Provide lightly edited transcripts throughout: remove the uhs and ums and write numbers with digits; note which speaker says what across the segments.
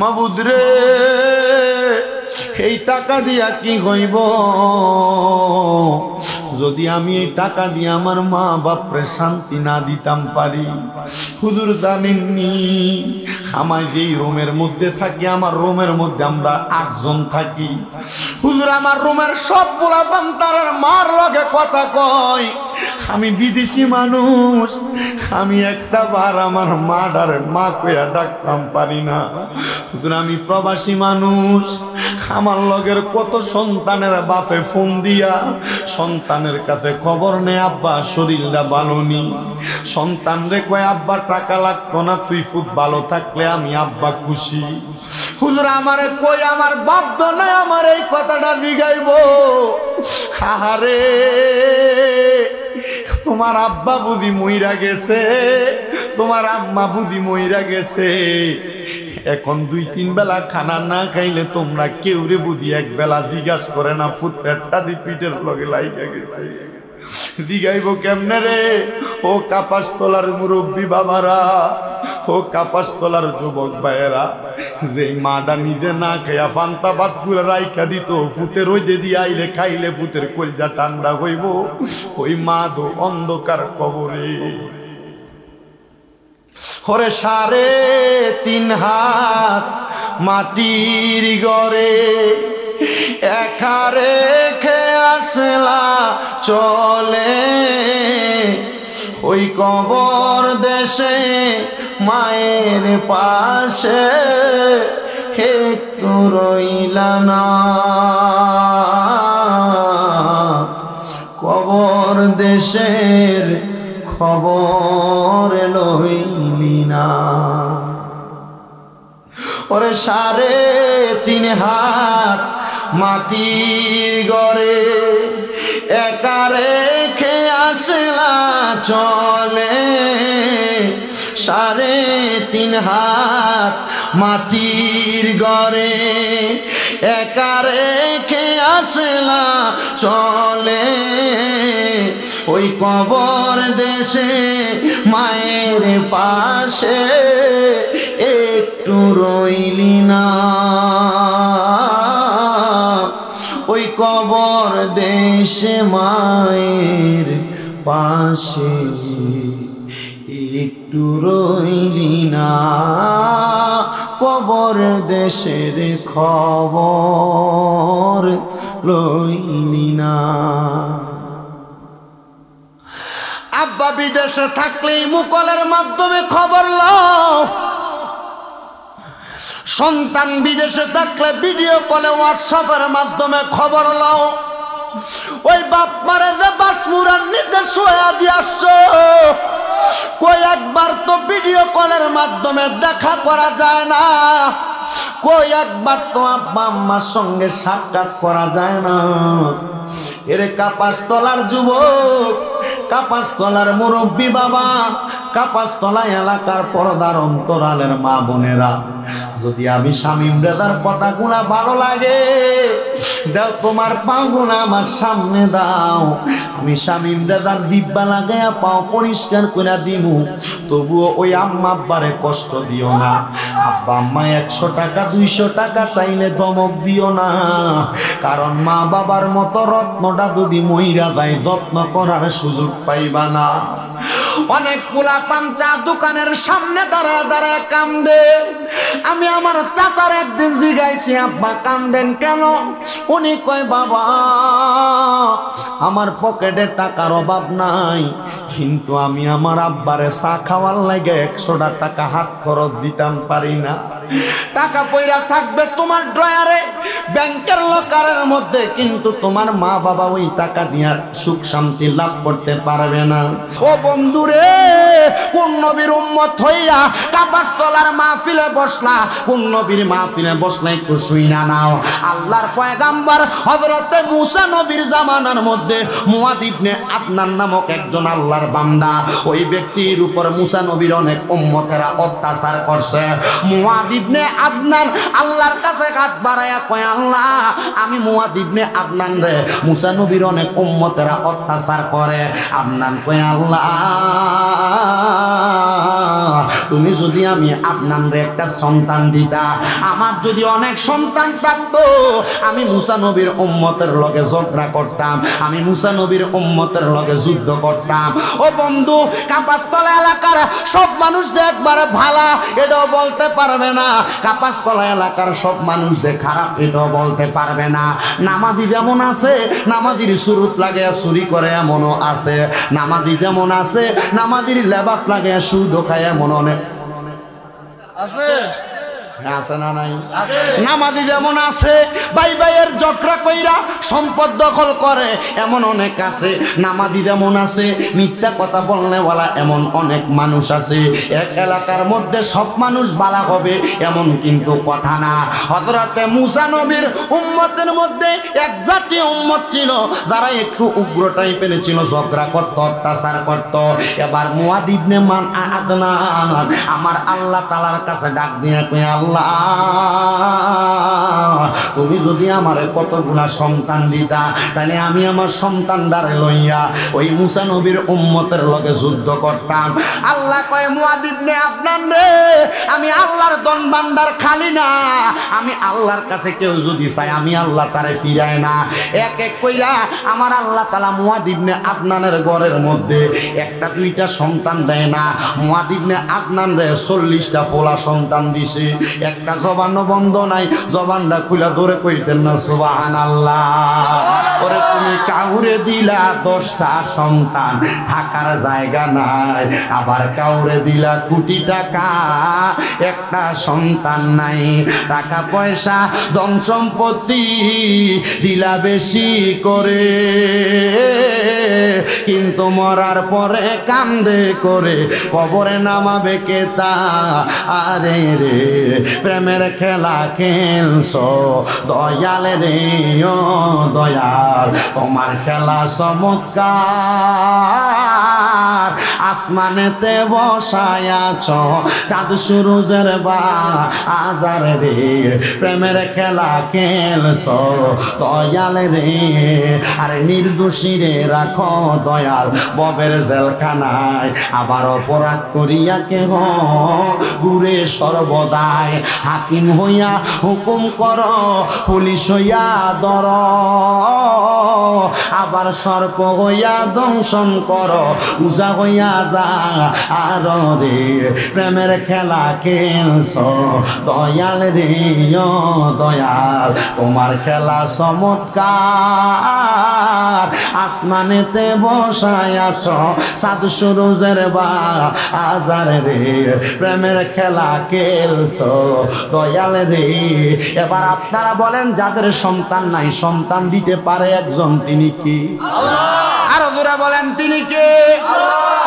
Speaker 1: মাবুদ রে, এই টাকা দিয়া কি হইব? যদি আমি এই টাকা দিয়ে আমার মা বাপরে শান্তি না দিতাম পারি। হুজুর জানেননি আমায় যেই রুমের মধ্যে থাকি, আমার রুমের মধ্যে আমরা 8 জন থাকি। হুজুর আমার রুমের সবগুলা বান্তারের মার লগে কথা কয়। আমি বিদেশি মানুষ, আমি একটা বার আমার মাডারে মা কইয়া ডাকতাম পারি না। হুজুর আমি প্রবাসী মানুষ, আমার লগের কত সন্তানের বাপে ফোন দিয়া সন্তানের কাছে খবর নেই আব্বা শরীরটা ভালো নি। সন্তান রে কয় আব্বা টাকা লাগতো না, তুই খুব ভালো থাকলে আমি আব্বা খুশি। হুজুর আমারে কই আমার বাধ্য নাই আমার এই কথাটা জিগাইব। আহারে তোমার আব্বা বুঝি মইরা গেছে, তোমার আম্মা বুঝি মইরা গেছে, এখন 2-3 বেলা খানা না খাইলে তোমরা কেউ রে বুঝি এক বেলা জিজ্ঞাসা করে না ফুট পেটটা দি পিঠের লগে লাইগা গেছে। দিগাইব কেমনে রে? ও কাপাসতলার মুরব্বী বাবারা, ও কাপাসতলার যুবক ভাইয়েরা, যে মাটা নিজে না খাইয়া ফান্তা ভাত পুরা রাইখা দিত, ফুতের রোদে দিয়ে আইলে খাইলে ফুতের কলজা ঠান্ডা হইব, ওই মা তো অন্ধকার কবরে। ওরে 3.5 হাত মাটির ঘরে একা রেখে আসলা চলে, ওই কবর দেশে মায়ের পাশে একটু রইলা না, কবর দেশের খবর লইলি না। ওরে 3.5 হাত মাটির ঘরে একা রেখে আসলা চলে, 3.5 হাত মাটির ঘরে একা রেখে আসলা চলে, ওই কবর দেশে মায়ের পাশে একটু রইলি না, ওই কবর দেশে মায়ের পাশে একটু রইলি না, কবর দেশের খবর লইলি না। আব্বা বিদেশে থাকলেই মুকলের মাধ্যমে খবর লও, সন্তান বিদেশে থাকলে ভিডিও কলে হোয়াটসঅ্যাপের মাধ্যমে খবর লও। ওই বাপ মারে যে বাসমুরার নিচে শোয়া দিয়ে আসছো, কই একবার তো ভিডিও কলের মাধ্যমে দেখা করা যায় না, কই একবার তো আব্বা আম্মার সঙ্গে সাক্ষাৎ করা যায় না। এরে কাপাসতলার যুবক, কাপাসতলার মুরব্বী বাবা, কাপাসতলা এলাকার পর্দার অন্তরালের মা বোনেরা, যদি আমি শামীম রেজার কথাগুলা ভালো লাগে দাও, তোমার পাগুলা আমার সামনে দাও, আমি শামীম রেজার দিব্যা লাগাইয়া পাও পরিষ্কার করে দিমু, তবুও ওই আম্মা আব্বারে কষ্ট দিও না। আব্বা আম্মা 100 টাকা 200 টাকা চাইলে ধমক দিও না, কারণ মা বাবার মতো রত্নটা যদি মইরা যায় যত্ন করার সুযোগ পাইবা না। অনেক পোলাপান চা দোকানের সামনে দাঁড়া দাঁড়ায় কান্দে। আমি আমার চাচার একদিন জিগাইছি, আব্বা কান্দেন কেন? উনি কয় বাবা আমার পকেটে টাকার অভাব নাই, কিন্তু আমি আমার আব্বারে চা খাওয়ার লাগে 100 টাকা হাত খরচ দিতাম পারি না। টাকা পয়রা থাকবে তোমার ড্রয়ারে, ব্যাংকের লকারের মধ্যে, কিন্তু তোমার মা বাবা ওই টাকা দিয়া সুখ শান্তি লাভ করতে পারবে না। ও বন্ধুরে, কোন নবীর উম্মত হইয়া কাপাসতলার মাহফিলে বসলা, কোন নবীর মাহফিলে বসলা একটু শুইনা নাও। আল্লাহর পয়গাম্বর হযরতে মুসা নবীর জামানার মধ্যে মুআদ ইবনে আদনান নামক একজন আল্লাহর বান্দা, ওই ব্যক্তির উপর মুসা নবীর অনেক উম্মতেরা অত্যাচার করছে। মুআদ ইবনে আদনান আল্লাহর কাছে হাত বাড়ায়া কয় আল্লাহ আমি মুয়াদ ইবনে আদনান রে মুসা নবীর অনেক উম্মতেরা অত্যাচার করে। আদনান কয় আল্লাহ তুমি যদি আমি আদনান রে একটা সন্তান দিতা, আমার যদি অনেক সন্তান থাকতো আমি মুসা নবীর উম্মতের লগে ঝগড়া করতাম, আমি মুসা নবীর উম্মতের লগে যুদ্ধ করতাম। ও বন্ধু, কাপাসতলা এলাকার সব মানুষ যে একবারে ভালা এটাও বলতে পারবে না, কাপাসতলা এলাকার সব মানুষ যে খারাপ এটাও বলতে পারবে না। নামাজি যেমন আছে নামাজির সুরুত লাগে চুরি করে এমনও আছে, নামাজি যেমন আছে নামাজির লেবাস লাগে সুদ খায় এমন অনেক আছে। আছে না নাই? নামাজি যেমন আছে ভাই ভাইয়ের ঝগড়া কইরা সম্পদ দখল করে এমন অনেক আছে, নামাজি যেমন আছে মিথ্যা কথা বলনেওয়ালা এমন অনেক মানুষ আছে। এক এলাকার মধ্যে সব মানুষ বালা হবে এমন কিন্তু কথা না। হযরতে মুসা নবীর উম্মতের মধ্যে এক জাতীয় উম্মত ছিল যারা একটু উগ্র টাইপের ছিল, ঝগড়া করত, অত্যাচার করত। এবার মুয়াদ ইবনে আদনান আমার আল্লাহ তাআলার কাছে ডাক দিয়ে কয় আল্লাহ তুমি যদি আমার কতগুলা সন্তান দিতা তাহলে আমি আমার সন্তানদারে লইয়া ওই মুসা নবীর উম্মতের লগে যুদ্ধ করতাম। আল্লাহ কয় মুয়াদ ইবনে আদনান রে আমি আল্লাহর ধন ভান্ডার খালি না, আমি আল্লাহর কাছে কেউ যদি চাই আমি আল্লাহ তারে ফিরায় না। এক এক কইরা আমার আল্লাহ তাআলা মুয়াদ ইবনে আদনানের ঘরের মধ্যে একটা দুইটা সন্তান দেয় না, মুয়াদ ইবনে আদনান রে 40টা ফোলা সন্তান দিছে। একটা জবানও বন্ধ নাই, জবানটা খুলা ধরে কইতেন না সুবহানাল্লাহ। ওরে তুমি কাউরে দিলা 10টা সন্তান থাকার জায়গা নাই, আবার কাউরে দিলা কোটি টাকা একটা সন্তান নাই, টাকা পয়সা ধন সম্পত্তি দিলা বেশি করে কিন্তু মরার পরে কান্দে করে কবরে নামাবে কে তা। আরে রে প্রেমের খেলা খেলছো দয়াল রে ও দয়াল, তোমার খেলা চমৎকার, আসমানেতে বসায়াছ চাঁদ সূরজের বাজার রে, প্রেমের খেলা খেলছো দয়াল রে। আরে নির্দোষী রে রাখো দয়াল ববের জেলখানায়, আবার অপরাধ করিয়া কেহ ঘুরে সর্বদাই, হাকিম হইয়া হুকুম কর পুলিশ হইয়া দর, আবার সর্প হইয়া দংশন কর উজা হইয়া যা আর রে, প্রেমের খেলা খেলছো দয়াল রে ও দয়াল, তোমার খেলা চমৎকার, আসমানেতে বসায়াছ চাঁদ সূরজের বাজার রে, প্রেমের খেলা খেলছো দয়াল রে। এবার আপনারা বলেন যাদের সন্তান নাই সন্তান দিতে পারে একজন, তিনি কি? আরো জোরে বলেন তিনি কে?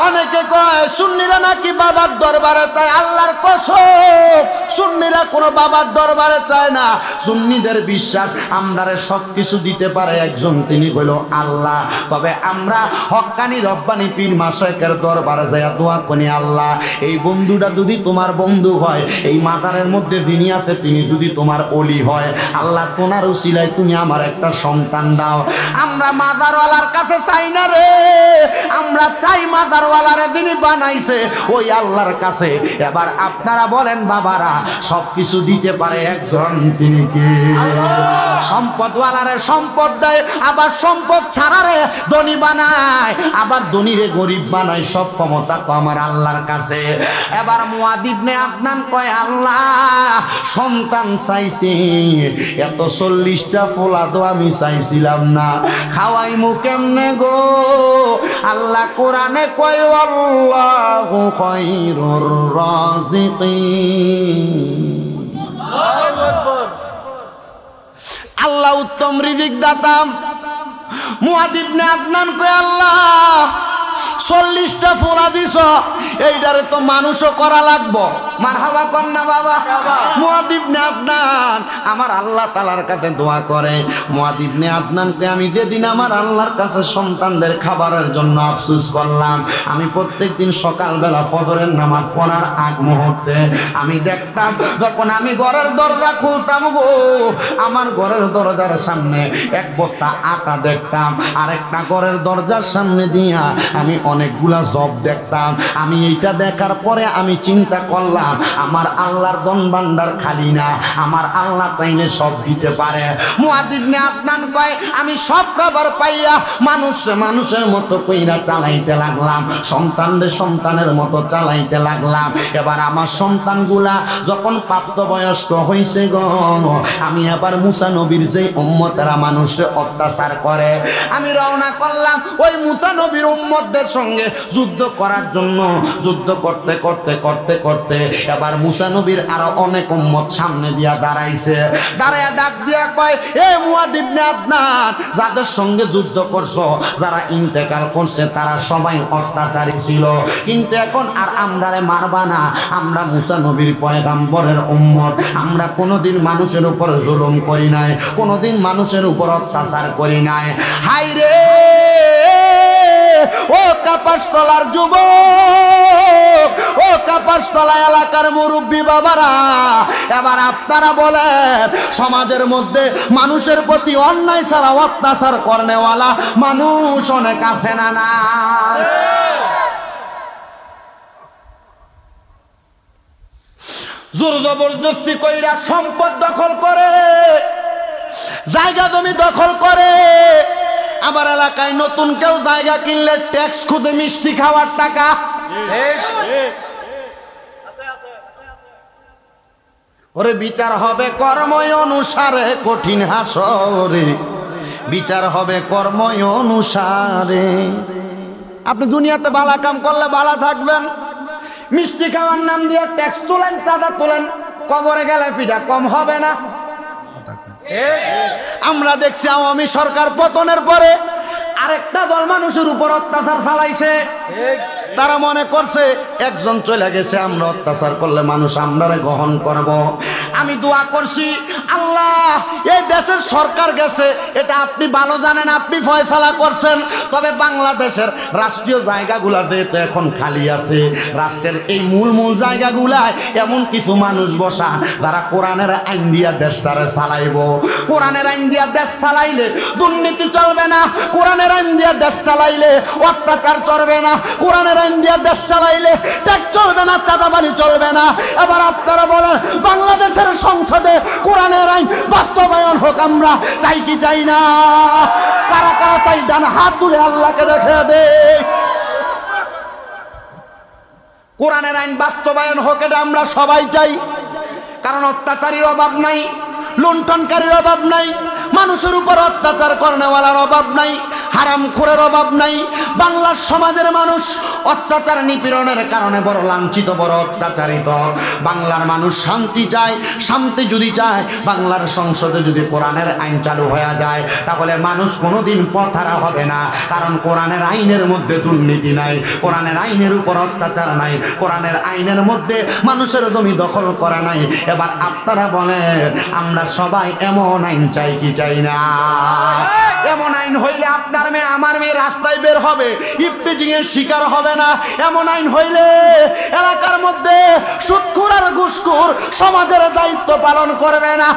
Speaker 1: অনেকে কয় সুন্নিরা নাকি বাবার দরবারে চায়, আল্লাহর কসম সুন্নিরা কোনো বাবার দরবারে চায় না। সুন্নিদের বিশ্বাস আমরারে সব কিছু দিতে পারে একজন, তিনি হইল আল্লাহ। তবে আমরা হক্কানি রব্বানি পীর মাশায়েখের দরবারে যাইয়া দোয়া করি, আল্লাহ এই বন্ধুটা যদি তোমার বন্ধু হয়, এই মাজারের মধ্যে যিনি আছে তিনি যদি তোমার ওলি হয়, আল্লাহ তোমার উসিলায় তুমি আমার একটা সন্তান দাও। আমরা মাজারওয়ালার কাছে চাই না রে, আমরা চাই মাজারওয়ালারে যিনি বানাইছে ওই আল্লাহর কাছে। এবার আপনারা বলেন বাবারা সব কিছু দিতে পারে একজন, তিনি কে? সম্পদওয়ালারে সম্পদ দেয়, আবার সম্পদ ছাড়ারে ধনী বানায়, আবার ধনীরে গরিব বানায়, সব ক্ষমতা তো আমার আল্লাহর কাছে। এবার মুয়াদ ইবনে আদনান কয় আল্লাহ সন্তান চাইছি, এত 40টা ফোলা তো আমি চাইছিলাম না, খাওয়াইমু কেমনে গো? আল্লাহ কোরআনে কয় আল্লাহু খায়রুর রাযিকিন, আল্লাহ উত্তম রিজিক দাতা। মুয়াদ ইবনে আদনান কয় আল্লাহ 40টা ফোড়া দিছ, এইটারে তো মানুষও করা লাগবো। মারহাবা কর না বাবা। মুয়াদ ইবনে আদনান আমার আল্লাহ তাআলার কাছে দোয়া করে, মুয়াদ ইবনে আদনানকে আমি যেদিন আমার আল্লাহর কাছে সন্তানদের খাবারের জন্য আফসোস করলাম, আমি প্রত্যেকদিন সকালবেলা ফজরের নামাজ পড়ার আগ মুহূর্তে আমি দেখতাম, যখন আমি ঘরের দরজা খুলতাম গো, আমার ঘরের দরজার সামনে এক বস্তা আটা দেখতাম, আরেকটা ঘরের দরজার সামনে দিয়া আমি অনেকগুলা জব দেখতাম। আমি এইটা দেখার পরে আমি চিন্তা করলাম, আমার আল্লাহর ধন ভান্ডার খালি না, আমার আল্লাহ চাইলে সব দিতে পারে। মুয়াদ ইবনে আদনান কয়, আমি সব খাবার পাইয়া মানুষের মতো কইরা চালাইতে লাগলাম, সন্তানের মতো চালাইতে লাগলাম। এবার আমার সন্তানগুলা যখন প্রাপ্তবয়স্ক হইছে গো, আমি আবার মুসা নবীর যে উম্মতেরা মানুষে অত্যাচার করে, আমি রওনা করলাম ওই মুসা নবীর উম্মতদের সঙ্গে যুদ্ধ করার জন্য। যুদ্ধ করতে করতে করতে করতে এবার মুসা নবীর আরো অনেক উম্মত সামনে দিয়া দাঁড়াইছে, দাঁড়ায়া ডাক দিয়া কয়, এ মুয়াদ ইবনে আদনান, যাদের সঙ্গে যুদ্ধ করছো, যারা ইন্তেকাল করছে তারা সবাই অত্যাচারী ছিল, কিন্তু এখন আর আমরারে মারবা না, আমরা মুসা নবীর পয়গাম্বরের উম্মত, আমরা কোনোদিন মানুষের উপর জুলুম করি নাই, কোনোদিন মানুষের উপর অত্যাচার করি নাই। হাই রে ও কাপাসতলার যুবক, ও কাপাসতলা এলাকার মুরব্বী বাবারা, এবার আপনারা বলেন, সমাজের মধ্যে মানুষের প্রতি অন্যায় ছাড়া অত্যাচার করনেওয়ালা মানুষ অনেক আছে না? না, জোর জবরদস্তি কইরা সম্পদ দখল করে, জায়গা জমি দখল করে। আমার এলাকায় নতুন কেউ জায়গা কিনলে ট্যাক্স খুঁজে মিষ্টি খাওয়ার টাকা। ওরে বিচার হবে কর্ম অনুসারে, কঠিন হাসরে বিচার হবে কর্ম অনুসারে। আপনি দুনিয়াতে বালা কাম করলে বালা থাকবেন, মিষ্টি খাওয়ার নাম দিয়ে ট্যাক্স তোলেন, চাঁদা তোলেন, কবরে গেলে ফিটা কম হবে না। আমরা দেখছি আওয়ামী সরকার পতনের পরে আরেকটা দল মানুষের উপর অত্যাচার চালাইছে। তারা মনে করছে একজন চলে গেছে, আমরা অত্যাচার করলে মানুষ আমরারে গ্রহণ করব। আমি দোয়া করছি, আল্লাহ এই দেশের সরকার গেছে, এটা আপনি ভালো জানেন, আপনি ফয়সালা করছেন, তবে বাংলাদেশের রাষ্ট্রীয় জায়গাগুলাতে তো এখন খালি আছে। রাষ্ট্রের এই মূল জায়গাগুলায় এমন কিছু মানুষ বসা, যারা কোরআনের আইন দিয়া দেশটারে চালাইব। কোরআনের আইন দিয়া দেশ চালাইলে দুর্নীতি চলবে না, কোরআনের আইন দিয়া দেশ চালাইলে অত্যাচার চলবে না, কোরআনের আইন দিয়া দেশ চালাইলে ট্যাক্স চলবে না, চাঁদাবাজি চলবে না। এবার আপনারা বলেন, বাংলাদেশের সংসদে কোরআনের আইন বাস্তবায়ন হোক, আমরা চাই কি চাই না? কারা কারা চাই? ডান হাত তুলে আল্লাহকে দেখে দে। কোরআনের আইন বাস্তবায়ন হোক, এটা আমরা সবাই চাই, কারণ অত্যাচারীর অভাব নাই, লুণ্ঠনকারীর অভাব নাই, মানুষের উপর অত্যাচার করনেওয়ালার অভাব নাই, হারামখোরের অভাব নাই। বাংলার সমাজের মানুষ অত্যাচার নিপীড়নের কারণে বড় লাঞ্ছিত, বড় অত্যাচারিত। বাংলার মানুষ শান্তি চায়, শান্তি যদি চায়, বাংলার সংসদে যদি কোরআনের আইন চালু হয়ে যায়, তাহলে মানুষ কোনোদিন পথহারা হবে না, কারণ কোরআনের আইনের মধ্যে দুর্নীতি নাই, কোরআনের আইনের উপর অত্যাচার নাই, কোরআনের আইনের মধ্যে মানুষের জমি দখল করা নাই। এবার আপনারা বলেন, আমরা সবাই এমন আইন চাই কি চাই না? এমন আইন হইলে আপনার মেয়ে আমার মেয়ে রাস্তায় বের হবে, ইফটিজিং এর শিকার হবে না। এমন আইন হইলে এলাকার মধ্যে সুদখোর আর ঘুষখোর সমাজের দায়িত্ব পালন করবে না।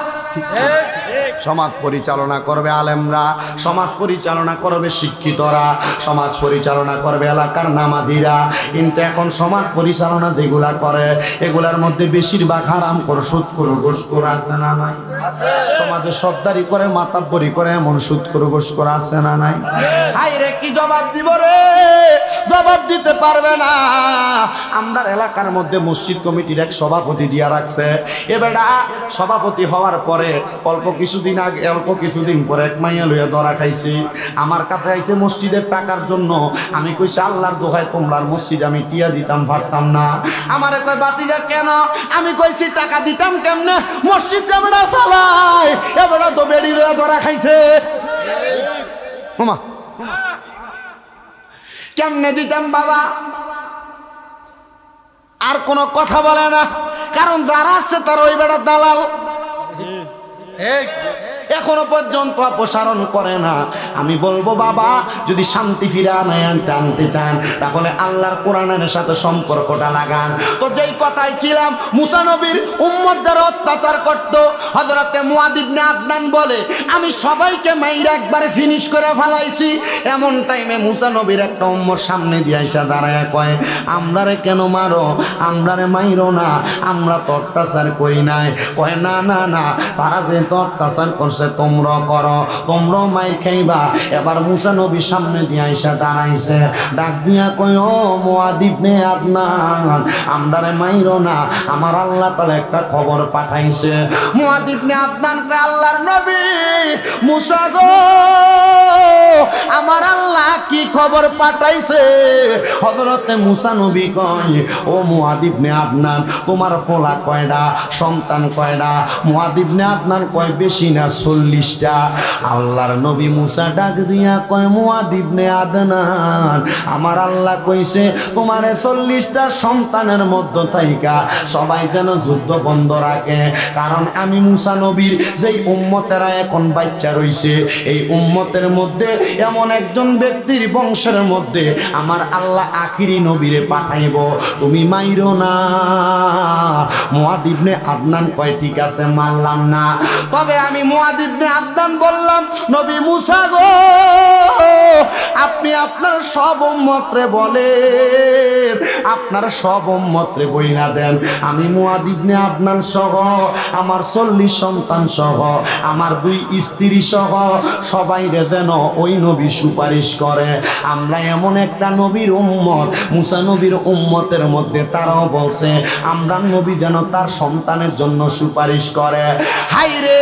Speaker 1: সমাজ পরিচালনা করবে আলেমরা, সমাজ পরিচালনা করবে শিক্ষিতরা, সমাজ পরিচালনা করবে এলাকার নামাজিরা। কিন্তু এখন সমাজ পরিচালনা যেগুলা করে, এগুলার মধ্যে বেশিরভাগ হারামখোর, সুদখোর, ঘুষখোর আছে না নাই? সমাজে সর্দারি করে, মাতাব্বরি করে, এমন সুদখোর, ঘুষখোর আছে না নাই? হাই রে, কি জবাব দিব রে? জবাব দিতে পারবে না। আমরা এলাকার মধ্যে মসজিদ কমিটির এক সভাপতি দিয়া রাখছে। এবেটা সভাপতি হওয়ার পরে অল্প কিছুদিন পরে এক মাইয়া লইয়া ধরা খাইছি। আমার কাছে আইছে মসজিদের টাকার জন্য। আমি কইছি, আল্লাহর দোহাই তোমরার মসজিদে আমি টিয়া দিতাম পারতাম না। আমারে কয়, বাতিজা কেন? আমি কইছি, টাকা দিতাম কেমনে? মসজিদ যেমন চালাই, এবারে তো বেড়ি লইয়া ধরা খাইছে। কেমনে দিতাম বাবা? আর কোনো কথা বলে না, কারণ যারা আসছে তারা ওই বেড়া দালাল, এখনো পর্যন্ত অপসারণ করে না। আমি বলবো বাবা, যদি শান্তি ফিরে আনতে চান তাহলে আল্লাহর কোরআনের সাথে সম্পর্কটা লাগান। তো যেই কথাই ছিলাম, মুসা নবীর উম্মত যারা অত্যাচার করত, হযরতে মুআদ ইবনে আদনান বলে আমি সবাইকে মাইরা একবারে ফিনিশ করে ফেলাইছি। এমন টাইমে মুসা নবীর একটা উম্মত সামনে দিয়ে আইসা দাঁড়ায় কয়, আমরারে কেন মারো? আমরারে মাইরো না, আমরা তো অত্যাচার করি নাই। কয় না না না, তারা যে তো অত্যাচার করছে তোমরা করো, তোমরাও মাইর খাইবা। এবার মুসা নবী সামনে দিয়ে আইসা দাঁড়াইছে, ডাক দিয়া কয়, ও মুআদ ইবনে আদনান, আমরারে মাইরো না, আমার আল্লাহ তাআলা একটা খবর পাঠাইছে। মুআদ ইবনে আদনান কে আল্লাহর নবী মুসা গো, আমার আল্লাহ কি খবর পাঠাইছে? হযরতে মুসা নবী কয়, ও মুআদ ইবনে আদনান, তোমার ফোলা কয়ডা, সন্তান কয়ডা? মুআদ ইবনে আদনান কয়, বেশি না 40টা। আল্লাহর নবী মুসা ডাক দিয়া কয়, মুআদ ইবনে আদনান, আমার আল্লাহ কইছে তোমার 40টা সন্তানের মধ্য থাইকা সবাই যেন যুদ্ধ বন্ধ রাখে, কারণ আমি মুসা নবীর যেই উম্মতেরা এখন বাচ্চা রইছে, এই উম্মতের মধ্যে এমন একজন ব্যক্তির বংশের মধ্যে আমার আল্লাহ আখিরি নবীরে পাঠাইব, তুমি মাইরো না। মুআদ ইবনে আদনান কয়, ঠিক আছে মানলাম না, তবে আমি মুআদ ইবনে আদনান বললাম, নবী মুসা গো, আপনি আপনার সব উম্মতরে বলেন, আপনার সব উম্মতরে বইনা দেন, আমি মুআদ ইবনে আদনান সহ আমার 40 সন্তান সহ আমার 2 স্ত্রী সহ সবাই যেন ওই নবী সুপারিশ করে। আমরা এমন একটা নবীর উম্মত, মুসা নবীর উম্মতের মধ্যে তারাও বলছে আমরা নবী যেন তার সন্তানের জন্য সুপারিশ করে। হাইরে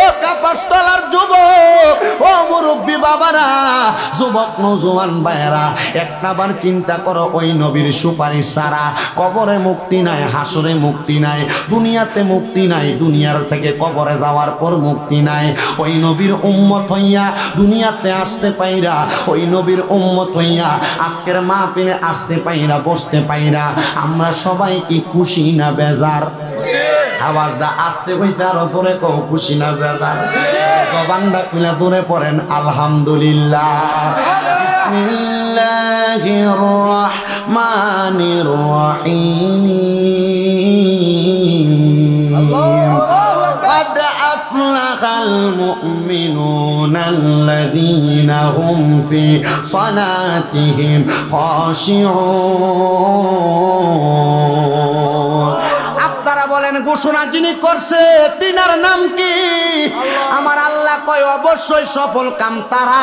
Speaker 1: ও কাপাসতলার যুবক, ও মুরব্বী বাবারা, যুবক নওজোয়ান ভাইয়েরা, একটাবার চিন্তা করো, ওই নবীর সুপারিশ ছাড়া কবরে মুক্তি নাই, হাসরে মুক্তি নাই, দুনিয়াতে মুক্তি নাই, দুনিয়ার থেকে কবরে যাওয়ার পর মুক্তি নাই। ওই নবীর উম্মত হইয়া দুনিয়াতে আসতে পাইরা, ওই নবীর উম্মত হইয়া আজকের মাহফিলে আসতে পাইরা, বসতে পাইরা, আমরা সবাই কি খুশি না বেজার? আওয়াজটা আসতে হইছে, আর উপরে কম খুশি না বেজার? জবানটা খুলে জোরে পড়েন আলহামদুলিল্লাহ। বিসমিল্লাহির রহমানির রহিম। قد أفلح المؤمنون الذين هم في صلاتهم خاشعون। আপনারা বলেন ঘোষণা যিনি করছে তিনার নাম কি? আমার আল্লাহ কয়, অবশ্যই সফল কাম তারা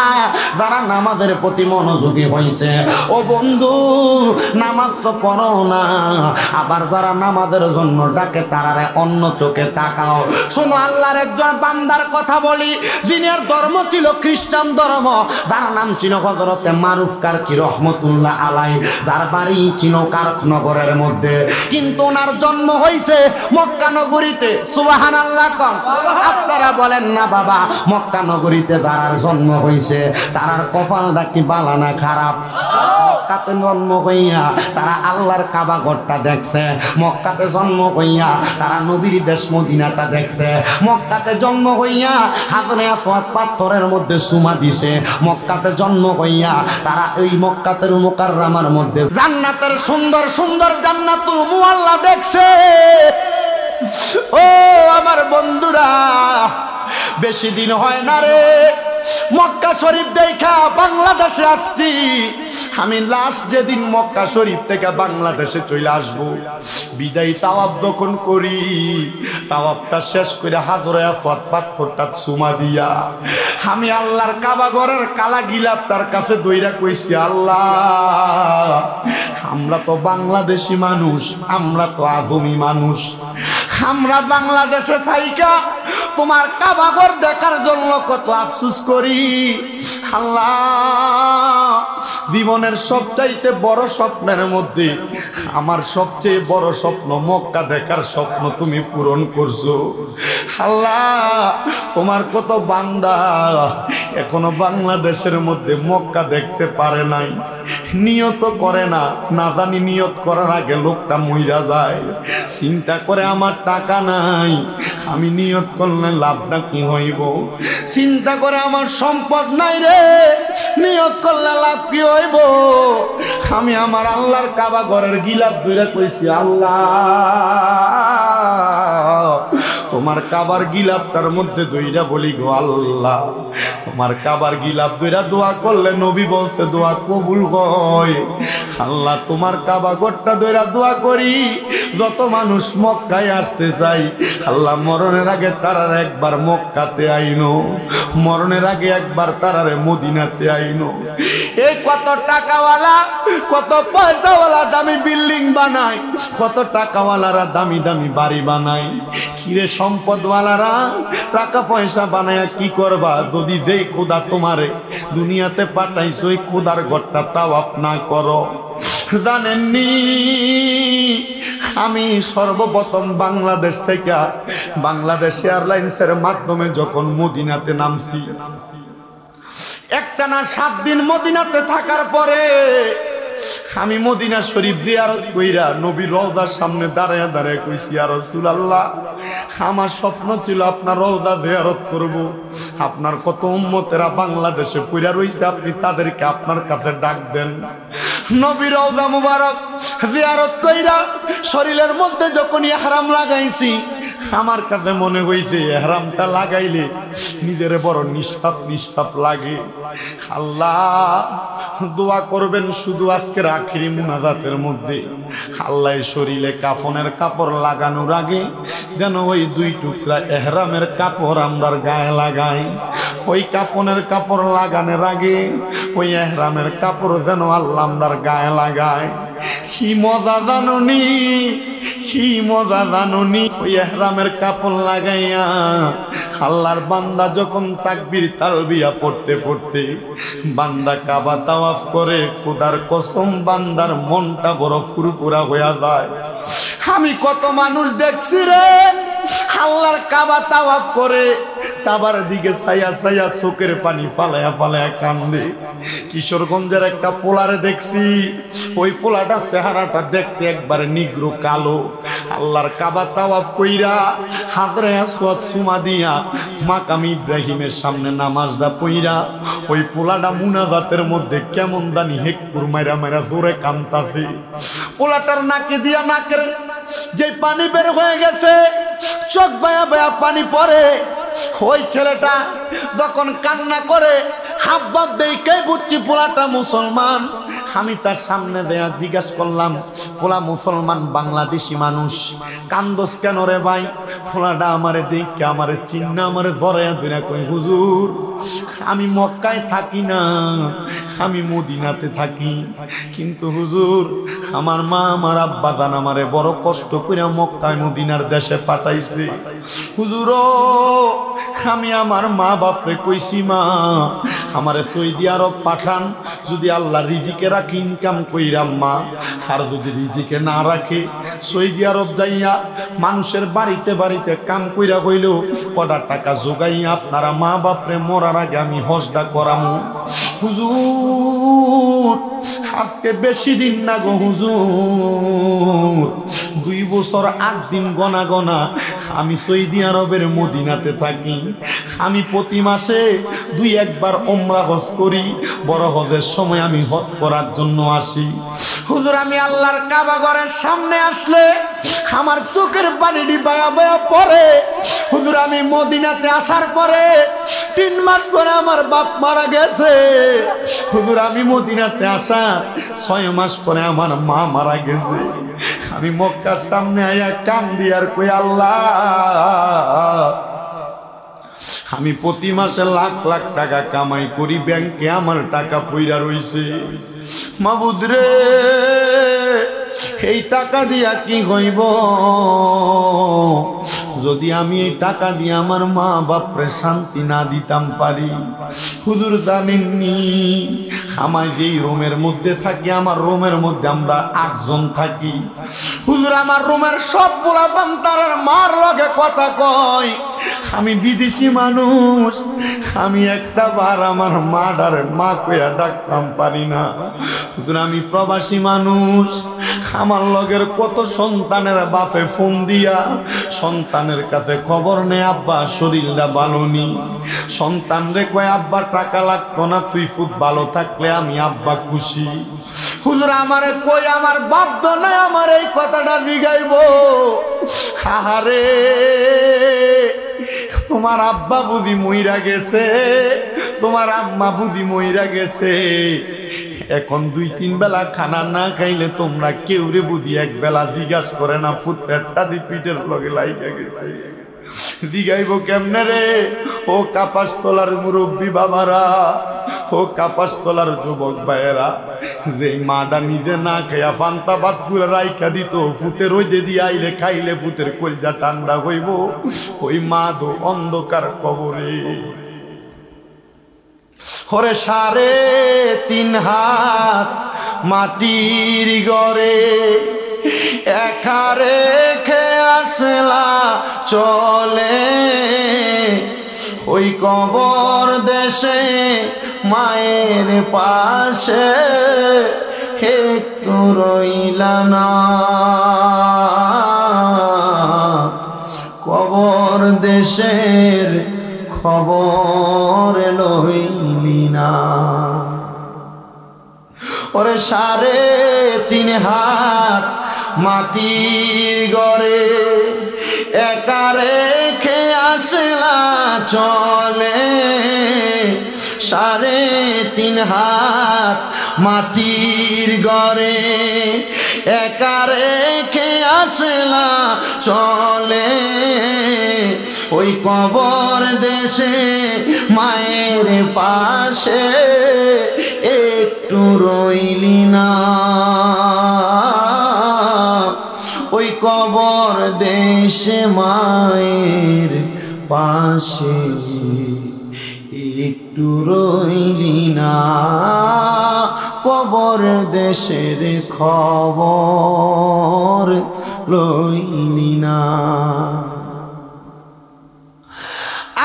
Speaker 1: যারা নামাজের প্রতি মনোযোগী হয়েছে। ও বন্ধু, নামাজ তো পড়ো না, আবার যারা নামাজের জন্য ডাকে তারারে অন্য চোখে তাকাও। শোনো, আল্লাহর একজন বান্দার কথা বলি, যিনার ধর্ম ছিল খ্রিস্টান ধর্ম, যার নাম ছিল হযরতে মারুফ কারকি রহমতুল্লাহ আলাইহি, যার বাড়ি ছিল কারখনগরের মধ্যে, কিন্তু ওনার জন্ম হয়েছে মক্কা নগরীতে। সুবহানাল্লাহ কোন? আপনারা বলেন না বাবা, মক্কা নগরীতে যারার জন্ম হয়েছে তারার কপালটা কি বালা না খারাপ? মক্কাতে জন্ম হইয়া তারা আল্লাহর কাবা ঘরটা দেখছে, মক্কাতে জন্ম হইয়া তারা নবীর দেশ মদিনাটা দেখছে, মক্কাতে জন্ম হইয়া হাজরে আসওয়াদ পাথরের মধ্যে সুমা দিছে, মক্কাতে জন্ম হইয়া তারা ওই মক্কাতের মুকাররমার মধ্যে জান্নাতের সুন্দর সুন্দর জান্নাতুল মুআল্লা দেখছে। ও আমার বন্ধুরা, বেশি দিন হয় না রে মক্কা শরীফ দেখা বাংলাদেশে আসছি। আমি লাস্ট যেদিন মক্কা শরীফ থেকে বাংলাদেশে চলে আসবো, বিদায় তাওয়াব যখন করি, তাওয়াবটা শেষ করে হাজরে আসওয়াদ পাথরটা চুমা দিয়া আমি আল্লাহর কাবা ঘরের কালা গিলাপ তার কাছে দইরা কইছি, আল্লাহ আমরা তো বাংলাদেশি মানুষ, আমরা তো আজমি মানুষ, আমরা বাংলাদেশে থাইকা তোমার কাবা ঘর দেখার জন্য কত আফসোস করি। আল্লাহ জীবনে জীবনের সবচাইতে বড় স্বপ্নের মধ্যে আমার সবচেয়ে বড় স্বপ্ন মক্কা দেখার স্বপ্ন তুমি পূরণ করছো। আল্লাহ, তোমার কত বান্দা এখনো বাংলাদেশের মধ্যে মক্কা দেখতে পারে নাই, নিয়ত করে না, না জানি নিয়ত করার আগে লোকটা মইরা যায়। চিন্তা করে আমার টাকা নাই, আমি নিয়ত করলে লাভটা কি হইব। চিন্তা করে আমার সম্পদ নাই রে, নিয়ত করলে লাভ কি হইব। আমি আমার আল্লাহর কাবা ঘরের গিলাফ ধরে কইছি, আল্লাহ তোমার কাবার গিলাফটার মধ্যে দইরা বলি গো আল্লাহ, তোমার কাবার গিলাফ দইরা দোয়া করলে নবী বলছে দোয়া কবুল হয়। আল্লাহ তোমার কাবা ঘরটা দইরা দোয়া করি, যত মানুষ মক্কায় আসতে চাই আল্লাহ মরণের আগে তারার একবার মক্কাতে আইনো, মরণের আগে একবার তারারে মদিনাতে আইনো। এই কত টাকাওয়ালা কত পয়সাওয়ালা দামি বিল্ডিং বানায়, কত টাকাওয়ালারা দামি দামি বাড়ি বানায়। কিরে সম্পদওয়ালারা টাকা পয়সা বানায়া কি করবা যদি যেই খোদা তোমারে দুনিয়াতে পাঠাইছো ওই খোদার ঘরটা তাওয়াফ না করো। জানেননি আমি সর্বপ্রথম বাংলাদেশ থেকে বাংলাদেশ এয়ারলাইন্সের মাধ্যমে যখন মদিনাতে নামছি, একটানা 7 দিন মদিনাতে থাকার পরে আমি মদিনা শরীফ জিয়ারত কইরা নবীর রওজার সামনে দাঁড়ায় দাঁড়ায় কইছি, ইয়া রাসূলুল্লাহ আমার স্বপ্ন ছিল আপনার রওজা জিয়ারত করব। আপনার কত উম্মতেরা বাংলাদেশে পইরা রইছে, আপনি তাদেরকে আপনার কাছে ডাক দেন। নবীর রওজা মুবারক জিয়ারত কইরা শরীরের মধ্যে যখন ইহরাম লাগাইছি, আমার কাছে মনে হইছে ইহরামটা লাগাইলে নিজের বড় নিষ্পাপ নিষ্পাপ লাগে। আল্লাহ দোয়া করবেন শুধু আজকের আখিরি মুনাজাতের মধ্যে, আল্লাহ শরীরে কাফনের কাপড় লাগানোর আগে যেন ওই 2 টুকরা ইহরামের কাপড় আমরার গায়ে লাগাই। ওই কাফনের কাপড় লাগানোর আগে ওই ইহরামের কাপড় যেন আল্লাহ আমরার গায়ে লাগায়। কি মজা জানুনি, কি মজা জানুনি। ওই ইহরামের কাপড় লাগাইয়া আল্লাহর বান্দা যখন তাকবীর তালবিয়া পড়তে পড়তে বান্দা কাবা তাওয়াফ করে, খোদার কসম বান্দার মনটা বড় ফুরফুরা হইয়া যায়। আমি কত মানুষ দেখছি রে আল্লাহর কাবা তাওয়াফ করে কাবার দিকে ছায়া ছায়া চোখের পানি ফালায়া ফালায়া কান্দে। কিশোরগঞ্জের একটা পোলারে দেখছি, ওই পোলাটা চেহারাটা দেখতে একবারে নিগ্রো কালো। আল্লাহর কাবা তাওয়াফ কইরা হাজরে আসওয়াদ সুমা দিয়া মাকাম ইব্রাহিমের সামনে নামাজটা পইরা ওই পোলাটা মুনাজাতের মধ্যে কেমন জানি হেক্কুর মাইরা মাইরা জোরে কান্তাছে। পোলাটার নাকে দিয়া নাকের যে পানি বের হয়ে গেছে, চোখ বায়া বায়া পানি পড়ে। ওই ছেলেটা যখন কান্না করে হাবভাব দেখে বুঝছি পোলাটা মুসলমান। আমি তার সামনে দেয়া জিজ্ঞাসা করলাম, পোলা মুসলমান বাংলাদেশি মানুষ, কান্দোস কেন রে ভাই? পোলাটা আমারে দেখে আমারে চিন্না আমারে জড়াইয়া ধরে কই, হুজুর আমি মক্কায় থাকি না, আমি মদিনাতে থাকি, কিন্তু হুজুর আমার মা আমার আব্বা জান আমারে বড় কষ্ট করে মক্কায় মদিনার দেশে পাঠাইছে। হুজুর আমি আমার মা বাপরে কইছি, মা আমারে সৌদি আরব পাঠান, যদি আল্লাহ রিজিকে রাখি ইনকাম কইরাম মা, আর যদি রিজিকে না রাখে সৌদি আরব যাইয়া মানুষের বাড়িতে বাড়িতে কাম কইরা হইলেও কটা টাকা জোগাইয়া আপনারা মা বাপরে মরার আগে আমি হজটা করামু। হুজুর আজকে বেশি দিন না গো হুজুর, 2 বছর 8 দিন গনা গনা আমি সৌদি আরবের মদিনাতে থাকি। আমি প্রতি মাসে 2-1 বার ওমরা হজ করি, বড় হজের সময় আমি হজ করার জন্য আসি। হুজুর আমি আল্লাহর কাবা ঘরের সামনে আসলে আমার চোখের পানিটি বায়া বায়া পড়ে। হুজুর আমি মদিনাতে আসার পরে 3 মাস পরে আমার বাপ মারা গেছে। হুজুর আমি মদিনাতে আসা 6 মাস পরে আমার মা মারা গেছে। আমি মক্কার সামনে আয়া কান্দি আর কই, আল্লাহ আমি প্রতি মাসে লাখ লাখ টাকা কামাই করি, ব্যাংকে আমার টাকা পইরা রইছে। মাবুদ রে এই টাকা দিয়া কি হইব? যদি আমি এই টাকা দিয়ে আমার মা বাপরে শান্তি না দিতাম পারি। হুজুর জানেননি আমায় যেই রুমের মধ্যে থাকি, আমার রুমের মধ্যে আমরা 8 জন থাকি। হুজুর আমার রুমের সব পোলা বান্তারের মার লগে কথা কয়। আমি বিদেশি মানুষ, আমি একটা বার আমার মা ডারে মা কইয়া ডাকতাম পারি না। হুজুর আমি প্রবাসী মানুষ, আমার লগের কত সন্তানের বাপে ফোন দিয়া সন্তানের কাছে খবর নেই আব্বা শরীরটা ভালো নেই। সন্তান রে কয় আব্বা টাকা লাগতো না, তুই খুব ভালো থাকলে আমি আব্বা খুশি। হুজুর আমারে কই আমার বাপ তো নাই আমার এই কথাটা জিগাইব। আহারে তোমার আব্বা বুঝি মইরা গেছে, তোমার আম্মা বুঝি মইরা গেছে, এখন 2-3 বেলা খানা না খাইলে তোমরা কেউ রে বুঝি এক বেলা জিজ্ঞাস করে না ফুট পেটটা দি পিঠের লগে লাইগা গেছে। দিগাইব কেমনে রে? ও কাপাসতলার মুরব্বী বাবারা, ও কাপাসতলার যুবক ভাইয়েরা, যে মাটা নিজে না খাইয়া ফান্তা ভাত পুরা রাইখা দিত, ফুতের রইদে দিয়ে আইলে খাইলে ফুতের কলজা ঠান্ডা হইব, ওই মা দো অন্ধকার কবরে। ওরে 3.5 হাত মাটির ঘরে একা রেখে আসলা চলে, ওই কবর দেশে মায়ের পাশে একটু রইলা না, কবর দেশের খবর লইলি না। ওরে 3.5 হাত মাটির ঘরে একা রেখে আসলা চলে, 3.5 হাত মাটির ঘরে একা রেখে আসলা চলে, ওই কবর দেশে মায়ের পাশে একটু রইলি না, ওই কবর দেশে মায়ের পাশে একটু রইলি না, কবর দেশের খবর লইলি না।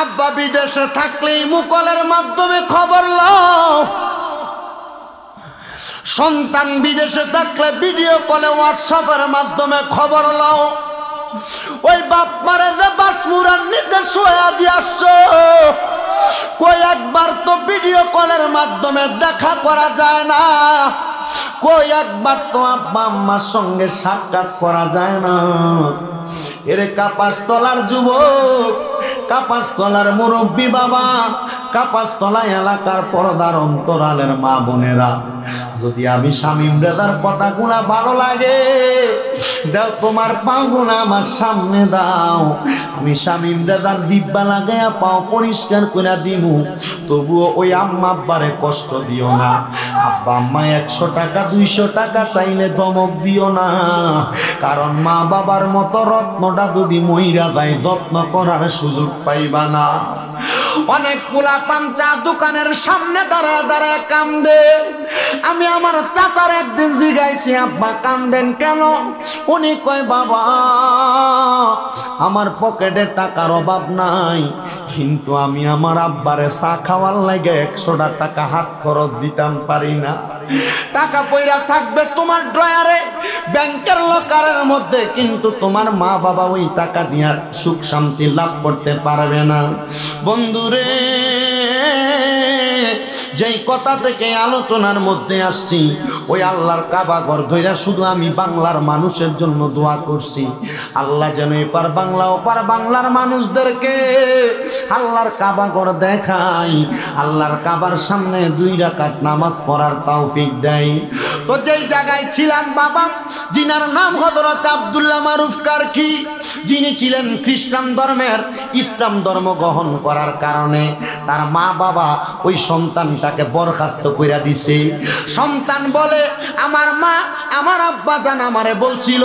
Speaker 1: আব্বা বিদেশে থাকলেই মুকলের মাধ্যমে খবর লও, সন্তান বিদেশে থাকলে ভিডিও কলে হোয়াটসঅ্যাপের মাধ্যমে খবর লও। ওই বাপ মারে যে বাসমুরার নিচে শোয়া দিয়ে আসছো, কই একবার তো ভিডিও কলের মাধ্যমে দেখা করা যায় না, কই একবার তো আব্বা আম্মার সঙ্গে সাক্ষাৎ করা যায় না। এরে কাপাসতলার যুবক, কাপাসতলার মুরব্বী বাবা, কাপাসতলা এলাকার পর্দার অন্তরালের মা বোনেরা, যদি আমি শামীম রেজার কথাগুলা ভালো লাগে দাও, তোমার পাগুলা আমার সামনে দাও, আমি শামীম রেজার দিব্যা লাগাইয়া পাও পরিষ্কার করে দিমু, তবুও ওই আম্মা আব্বারে কষ্ট দিও না। আব্বা আম্মা 100 টাকা 200 টাকা চাইলে ধমক দিও না, কারণ মা বাবার মতো রত্নটা যদি মইরা যায় যত্ন করার সুযোগ পাইবা না। অনেক পোলা পাঞ্চা দোকানের সামনে দাঁড়ায় দাঁড়ায় কান্দে। আমি আমার চাচার একদিন জিগাইছি, আব্বা কান্দেন কেন? উনি কয় বাবা আমার পকেটে টাকার অভাব নাই, কিন্তু আমি আমার আব্বারে চা খাওয়ার লাগে 100টা টাকা হাত খরচ দিতাম পারি না। টাকা পয়রা থাকবে তোমার ড্রয়ারে, ব্যাংকের লকারের মধ্যে, কিন্তু তোমার মা বাবা ওই টাকা দিয়া সুখ শান্তি লাভ করতে পারবে না। বন্ধুরে, যেই কথা থেকে আলোচনার মধ্যে আসছি, ওই আল্লাহর কাবা ঘর ধইরা শুধু আমি বাংলার মানুষের জন্য দোয়া করছি, আল্লাহ যেন এপার বাংলা ওপার বাংলার মানুষদেরকে আল্লাহর কাবা ঘর দেখাই, আল্লাহর কাবার সামনে 2 রাকাত নামাজ পড়ার তৌফিক দেয়। তো যেই জায়গায় ছিলাম বাবা, যিনার নাম হযরত আব্দুল্লাহ মারুফ কারকি, যিনি ছিলেন খ্রিস্টান ধর্মের, ইসলাম ধর্ম গ্রহণ করার কারণে তার মা বাবা ওই সন্তানটাকে বরখাস্ত কইরা দিছে। সন্তান বলে পরে আমার মা আমার আব্বা জান আমারে বলছিল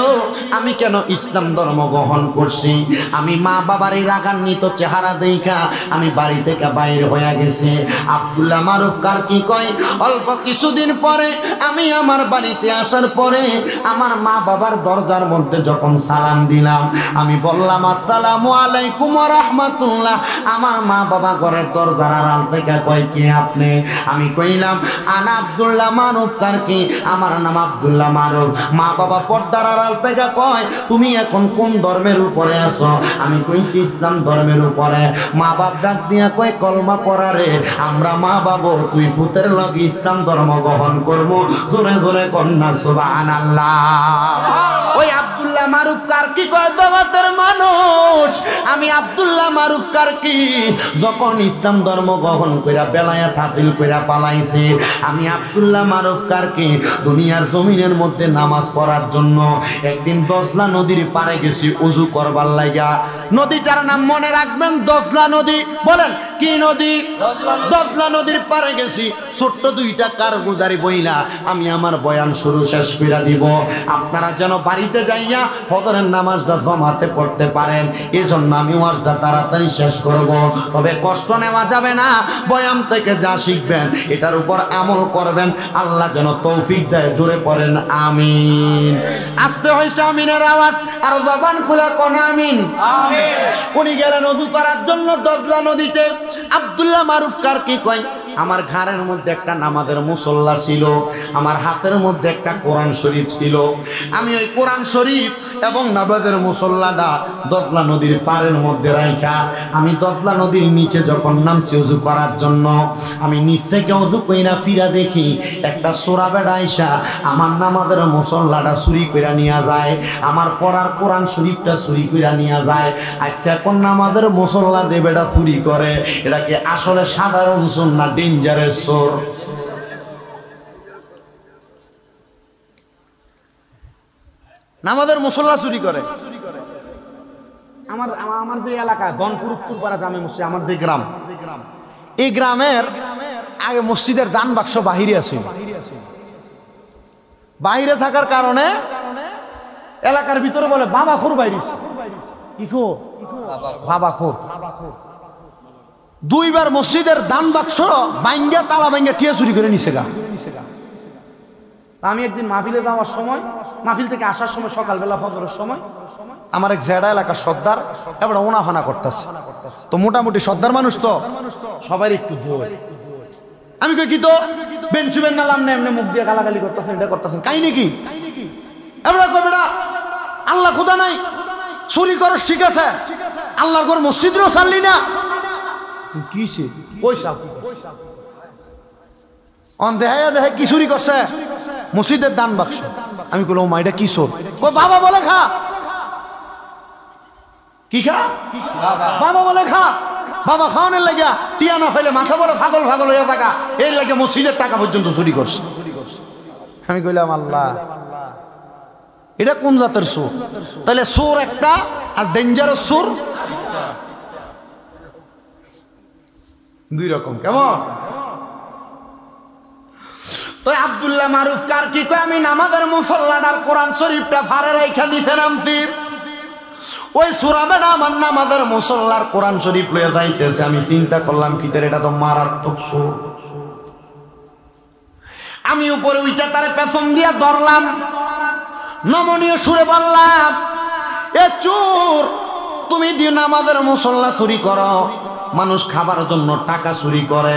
Speaker 1: আমি কেন ইসলাম ধর্ম গ্রহণ করছি। আমি মা বাবার এই রাগান্বিত চেহারা দেখা আমি বাড়ি থেকে বাইরে হয়ে গেছি। আব্দুল্লাহ মারুফ কারকি কয় অল্প কিছুদিন পরে আমি আমার বাড়িতে আসার পরে আমার মা বাবার দরজার মধ্যে যখন সালাম দিলাম, আমি বললাম আসসালামু আলাইকুম ওয়া রাহমাতুল্লাহ। আমার মা বাবা ঘরের দরজার আড়াল থেকে কয় কে আপনি? আমি কইলাম আনা আব্দুল্লাহ মারুফ কারকি, আমার নাম আব্দুল্লাহ মারুফ। মা বাবা পর্দার আড়াল থেকে কয় তুমি এখন কোন ধর্মের উপরে আছো? আমি কইছি ইসলাম ধর্মের উপরে। মা বাপ ডাক দিয়া কয় কলমা পড়ারে আমরা মা বাবা তুই ফুতের লগ ইসলাম ধর্ম গ্রহণ করবো। জোরে জোরে কন্যা সুবহানাল্লাহ। ওই আব্দুল্লাহ মারুফ কারকি কয় জগতের মানুষ আমি আব্দুল্লাহ মারুফ কারকি যখন ইসলাম ধর্ম গ্রহণ কইরা বেলায়েত হাসিল কইরা পালাইছি, আমি আব্দুল্লাহ মারুফ কারকি দুনিয়ার জমিনের মধ্যে নামাজ পড়ার জন্য একদিন দজলা নদীর পাড়ে গেছি ওযু করবার লাগা। নদীটার নাম মনে রাখবেন দজলা নদী। বলেন কি নদী? দজলা নদীর পাড়ে গেছি। ছোট্ট দুইটা কারগুজারি বইলা আমি আমার বয়ান শুরু শেষ কইরা দিব। আপনারা যেন বাড়িতে যাইয়া ফজরের নামাজটা জমাতে পড়তে পারেন, এজন্য আমি ওয়াজটা তাড়াতাড়ি শেষ করব। তবে কষ্ট নেওয়া যাবে না, বয়ান থেকে যা শিখবেন এটার উপর আমল করবেন। আল্লাহ যেন তৌফিক দেয়। জোরে পড়েন আমিন। আসতে হয়েছে আমিনের আওয়াজ, আর জবান খুলে কোন আমিন। উনি গেলেন ওযু করার জন্য দজলা নদীতে। আব্দুল্লাহ মারুফ কারকি কয় আমার ঘাড়ের মধ্যে একটা নামাজের মুসল্লা ছিল, আমার হাতের মধ্যে একটা কোরআন শরীফ ছিল। আমি ওই কোরআন শরীফ এবং নামাজের মুসল্লাটা দজলা নদীর পাড়ের মধ্যে রাইখা আমি দজলা নদীর নিচে যখন নামছি ওযু করার জন্য, আমি নিচ থেকে ওযু কইরা ফিরা দেখি একটা সোরা বেড়া আইসা আমার নামাজের মুসল্লাটা চুরি কইরা নিয়ে যায়, আমার পড়ার কোরআন শরীফটা চুরি কইরা নিয়ে যায়। আচ্ছা কোন নামাজের মুসল্লা যে বেটা চুরি করে এটা কি আসলে সাধারণ চোর না ডেঞ্জারাস চোর? নামাজের মুসল্লা চুরি করে। আমার যে এলাকা ধনপুর উত্তরপাড়া গ্রামে মসজিদ, আমার যে গ্রাম, এই গ্রামের আগে মসজিদের দান বাক্স বাহিরে আছে। বাহিরে থাকার কারণে এলাকার ভিতরে বলে বাবা খোর বাইরে। কি খো? বাবা খোর। দুইবার মসজিদের দান বাক্স বাইঙ্গা তালা বাইঙ্গা টিয়া চুরি করে নিছে গা। আমি একদিন মাহফিলে যাওয়ার সময়, মাহফিল থেকে আসার সময় সকালবেলা ফজরের সময় আমার এক জেডা এলাকার সর্দার এবার ওনাফানা করতেছে। তো মোটামুটি সর্দার মানুষ তো সবাই একটু ধোয়। আমি কই কি তো বেঞ্চুবেন নালাম না এমনি মুখ দিয়ে গালাগালি করতেছেন, এটা করতেছেন কাই নাকি? এবার কই বেটা আল্লাহ খোদা নাই, চুরি করার ঠিক আছে, আল্লাহর ঘর মসজিদেও ছাড়লি না। কিসে পয়সা অন দেখাইয়া দেখে কি চুরি করছে? মসজিদের দান বাক্স। আমি কইলাম মা এটা কি চোর? কই বাবা বলে খা। কি খা? বাবা বলে খা। বাবা খাওয়ানোর লাগিয়া টিয়া না ফেলে মাথা বড় পাগল পাগল হয়ে থাকা, এই লাগে মসজিদের টাকা পর্যন্ত চুরি করছে। আমি কইলাম আল্লাহ এটা কোন জাতের চোর? তাহলে চোর একটা আর ডেঞ্জারাস চোর দুই রকম। কেমন? তো আব্দুল্লাহ মারুফ কারকি কয় আমি নামাজের মুসল্লাটার কোরআন শরীফটা ফারে রাইখা নিচে নামছি। ওই সূরা বেটা আমার নামাজের মুসল্লার কোরআন শরীফ লয়ে যাইতেছে। আমি চিন্তা করলাম কি তার এটা তো মারাত্মক চোর। আমি উপরে উইটা তার পেছন দিয়া ধরলাম, নমনীয় সুরে বললাম এ চোর, তুমি দিয়ে নামাজের মুসল্লা চুরি করো, মানুষ খাবার জন্য টাকা চুরি করে,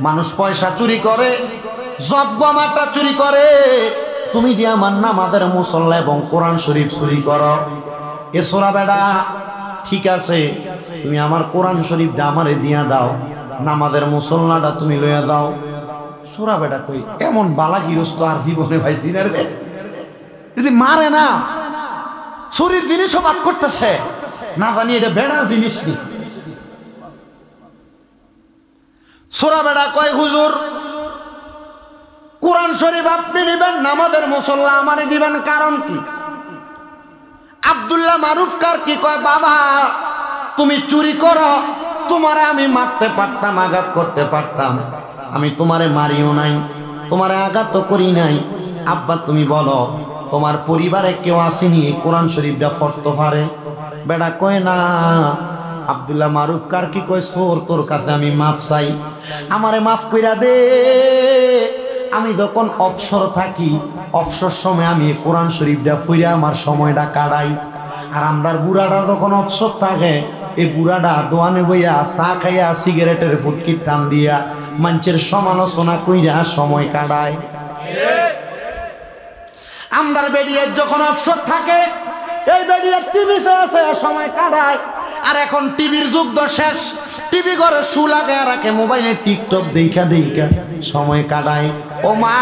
Speaker 1: মানুষ পয়সা চুরি করে, জবগমাটা চুরি করে, তুমি দিয়ে আমার নামাজের মুসল্লা এবং কোরআন শরীফ চুরি করো। এ সোরা বেড়া ঠিক আছে, তুমি আমার কোরআন শরীফ আমারে দিয়া দাও, নামাজের মুসল্লাটা তুমি লইয়া দাও। সোরা বেড়া কই এমন বালা গিরস্ত আর জীবনে ভাইছি না রে, যদি মারে না চুরির জিনিসও বাক করতেছে না জানি এটা বেড়ার জিনিস নি। সোরা বেড়া কয় হুজুর কোরআন শরীফ আপনি নিবেন, নামাজের মুসল্লা আমারে দিবেন, কারণ কি? আব্দুল্লাহ মারুফ কারকি কয় বাবা তুমি চুরি করো, তোমারে আমি মারতে পারতাম, আঘাত করতে পারতাম, আমি তোমারে মারিও নাই, তোমারে আঘাত তো করি নাই, আব্বা তুমি বলো তোমার পরিবারে কেউ আসেনি কোরআন শরীফটা পড়তে পারে? বেটা কয় না। আব্দুল্লাহ মারুফ কার কি কয়, সোর তোর কাছে আমি মাফ চাই, আমারে মাফ কইরা দে। আমি যখন অবসর থাকি, অবসর সময় আমি কোরআন শরীফটা পড়ে আমার সময়টা কাটাই। আর আমরার বুড়াটা যখন অবসর থাকে, এই বুড়াটা দোয়ানে বইয়া চা খাইয়া সিগারেটের ফুটকি টান দিয়া মানুষের সমালোচনা কইরা সময় কাটায়। আমরার বেরিয়ার যখন অবসর থাকে, এই বেরিয়ার টিভি আছে সময় কাটায়। আর এখন টিভির যুগ তো শেষ, টিভি ঘরে শু লাগায় রাখে, মোবাইলে টিকটক দেখা দেখা সময় কাটায়। ও মা,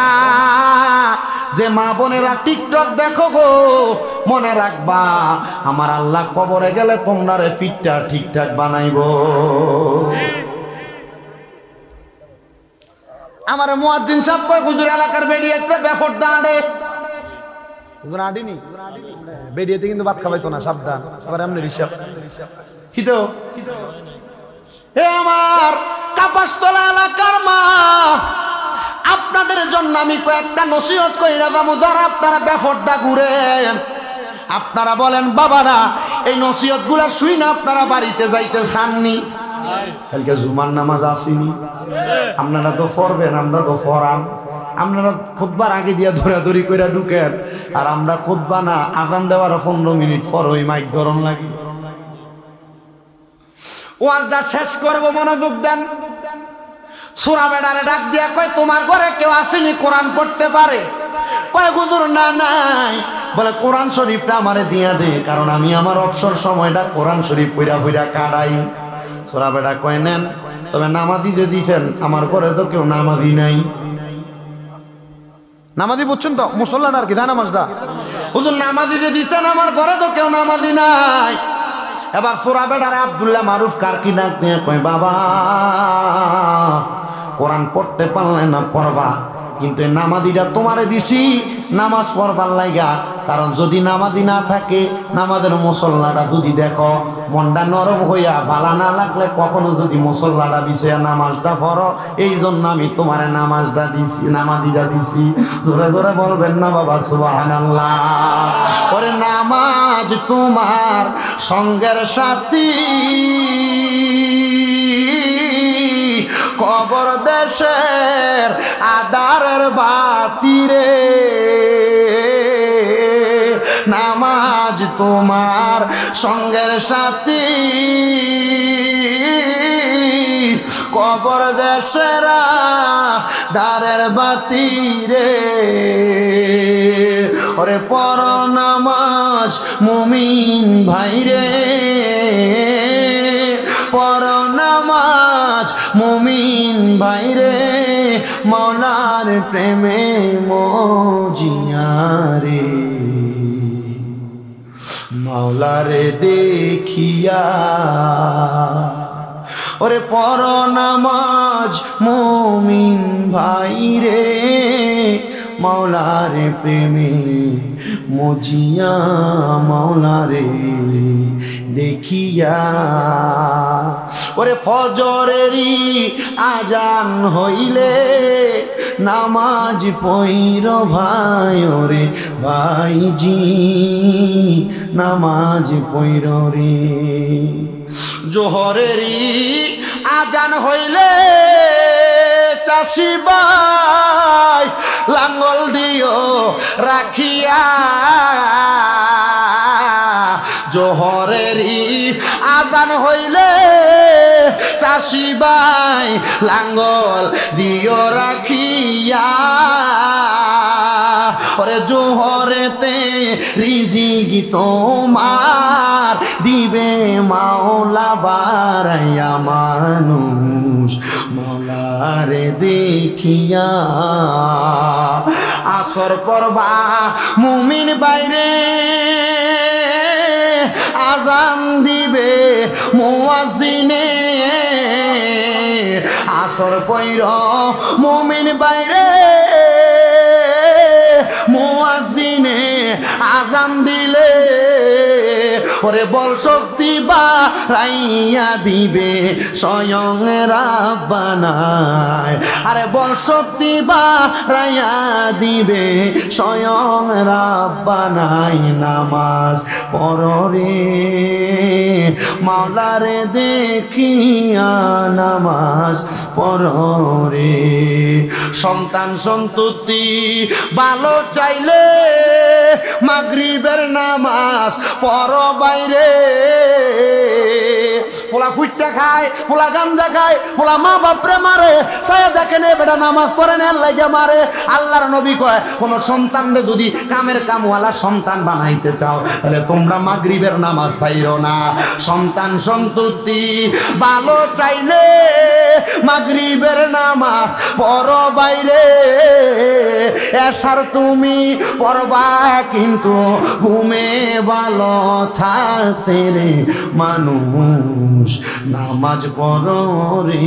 Speaker 1: যে মা বোনেরা টিকটক দেখো গো, মনে রাখবা আমার আল্লাহ কবরে গেলে তোমরা ফিটটা ঠিকঠাক বানাইব। আমার মুয়াজ্জিন সাহেব কয় হুজুর এলাকার বেরিয়েতে বেফট দাঁড়ে। হুজুর আডিনি বেরিয়েতে কিন্তু ভাত খাবাইতো না, সাবধান। আবার এমনি হিসাব কি তো হে আমার কাপাসতলা এলাকার মা, আপনাদের জন্য আমি কয়েকটা নসিহত কইরা যাবো। যারা আপনারা বেফটটা ঘুরেন, আপনারা বলেন বাবারা এই নসিহত গুলা শুই না আপনারা বাড়িতে যাইতে চাননি? কালকে জুমার নামাজ আসেনি, আপনারা তো পড়বেন, আমরা তো পড়াম। আপনারা খুতবার আগে দিয়া ধরাধরি করে ঢুকেন, আর আমরা খুতবা না আজান দেওয়ার 15 মিনিট পর ওই মাইক ধরন লাগি। ওয়াজটা শেষ করবো, মনোযোগ দেন। সূরা বেড়ারে ডাক দিয়া কয় তোমার ঘরে কেউ আসেনি কোরআন পড়তে পারে? কয় হুজুর না নাই। বলে কোরআন শরীফটা আমারে দিয়া দে, কারণ আমি আমার অবসর সময়টা কোরআন শরীফ পইরা পইরা কাটাই। সূরা বেড়া কয় নেন, তবে নামাজি যে দিছেন আমার ঘরে তো কেউ নামাজি নাই। নামাজি বুঝছেন তো, মুসল্লাটা আর কি জানা মাসটা। হুজুর নামাজি যে দিতেন আমার ঘরে তো কেউ নামাজি নাই। এবার সূরা বেড়ারে আব্দুল্লাহ মারুফ কার কি ডাক নিয়ে কয় বাবা কোরআন পড়তে পারলে না পড়বা, কিন্তু এই নামাজিটা তোমারে দিছি নামাজ পড়বার লাইগা। কারণ যদি নামাজি না থাকে, নামাজের মুসল্লাটা যদি দেখো মনটা নরম হইয়া ভালো না লাগলে কখনো যদি মুসল্লাটা বিষয়া নামাজটা পড়ো, এই জন্য আমি তোমারে নামাজটা দিছি, নামাজিটা দিছি। জোরে জোরে বলবেন না বাবা সুবহানাল্লাহ। ওরে নামাজ তোমার সঙ্গের সাথী, কবর দেশের আদারের বাতি রে। নামাজ তোমার সঙ্গের সাথী, কবর দেশের আদারের বাতি রে। ওরে পর নামাজ মুমিন ভাই রে, পর নামাজ মুমিন ভাই রে। মাওলার প্রেমে মজিয়া রে, মাওলারে দেখিয়া। ওরে পর নামাজ মুমিন ভাই রে, মাওলার প্রেমে মজিয়া, মাওলারে দেখিয়া। ওরে ফজরেরই আজান হইলে নামাজ পইর ভাই, ওরে ভাইজি নামাজ পইর রে। জোহরেরই আজান হইলে চাষি ভাই লাঙ্গল দিও রাখিয়া। জোহরেরই আজান হইলে চাষি ভাই লাঙ্গল দিও রাখিয়া। ওরে জোহরেতে রিজিক তোমার দিবে মাওলা বারাইয়া মানুষ মাওলারে দেখিয়া। আসর পড়বা মুমিন বাইরে আজান দিবে মুয়াজ্জিনে। আসর পইর মুমিন বাইরে মুয়াজ্জিনে আজান দিলে ওরে বল শক্তি বাড়াইয়া দিবে স্বয়ং রাব্বানা। আরে বল শক্তি বাড়াইয়া দিবে স্বয়ং রাব্বানা। নামাজ পড়রে মাওলারে দেখিয়া নামাজ পড়রে। সন্তান সন্ততি ভালো চাইলে মাগরিবের নামাজ পড় বাইরে। পোলা ফুটটা খায়, পোলা গাঞ্জা খায়, পোলা মা বাপরে মারে, সায়া দেখেন এ বেটা নামাজ পড়েন এর লাগে মারে। আল্লাহর নবী কয় কোন সন্তানরে যদি কামের কামওয়ালা সন্তান বানাইতে চাও তাহলে তোমরা মাগরিবের নামাজ চাইরো না। সন্তান সন্ততি ভালো চাইলে মাগরিবের নামাজ পড়ো বাইরে। এসার তুমি পড়বা কিন্তু ঘুমে ভালো থাকতে রে মানুষ নামাজ পড়ো রে।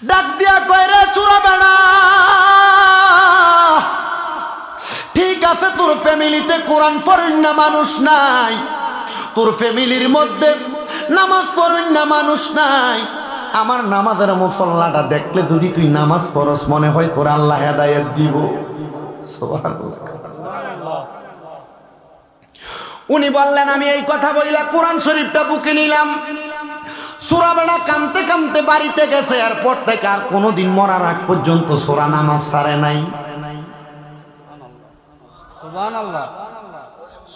Speaker 1: ডাক দিয়া কইরে চূড়া বেড়া, ঠিক আছে তোর ফ্যামিলিতে কোরআন পড়েন না মানুষ নাই, তোর ফ্যামিলির মধ্যে নামাজ পড়েন না মানুষ নাই। আমার নামাজের মুসল্লাটা দেখলে যদি তুই নামাজ পড়স মনে হয় তোর আল্লাহ হেদায়েত দিব। সুবহানাল্লাহ। উনি বললেন আমি এই কথা বলিলা কোরআন শরীফটা বুকে নিলাম। সূরা বেড়া কানতে কানতে বাড়িতে গেছে, এরপর থেকে আর কোনোদিন মরার আগ পর্যন্ত সূরা নামাজ ছাড়ে নাই। সুবহানাল্লাহ।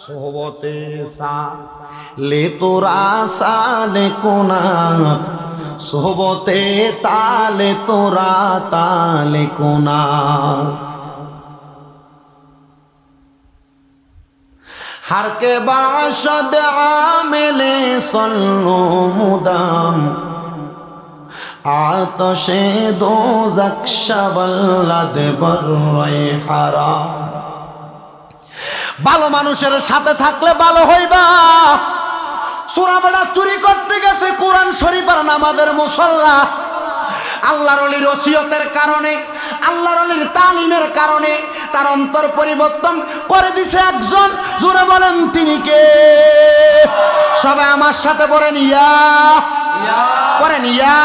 Speaker 1: সোহবতে সালে তোরা সালে কোনা, সোহবতে তালে তোরা তালে কোনা। हर के बाशद आमिले सल्लो मुदाम आतशे दोज़ख शवल्लद बर्रे हराम। ভালো মানুষের সাথে থাকলে ভালো হইবা। সূরা বেড়া চুরি করতে গেছে কোরআন শরীফ আর নামাজের মুসল্লা। আল্লাহর ওলির ওসিয়তের কারণে, আল্লাহর ওলির তালিমের কারণে তার অন্তর পরিবর্তন করে দিছে একজন। জোরে বলেন তিনি কে? সবাই আমার সাথে বলেন ইয়া, বলেন ইয়া।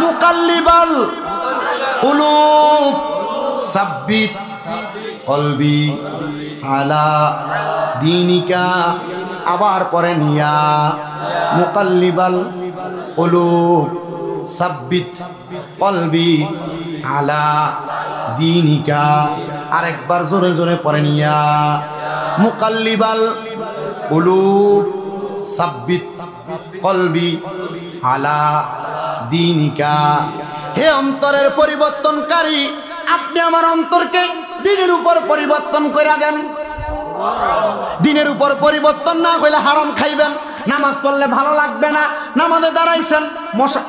Speaker 1: মুকাল্লিবাল কুলুব সাব্বিত কলবি আলা দীনিকা। আবার পড়েন ইয়া মুকাল্লিবাল কুলুব সাব্বিত কলবি আলা দীনিকা। আরেকবার জোরে জোরে পড়েন ইয়া মুকাল্লিবাল কুলুব সাব্বিত কলবি আলা দীনিকা। হে অন্তরের পরিবর্তনকারী, আপনি আমার অন্তরকে দিনের উপর পরিবর্তন করে দেন। দিনের উপর পরিবর্তন না হইলে হারাম খাইবেন, নামাজ পড়লে ভালো লাগবে না। নামাজে দাঁড়াইছেন মশা,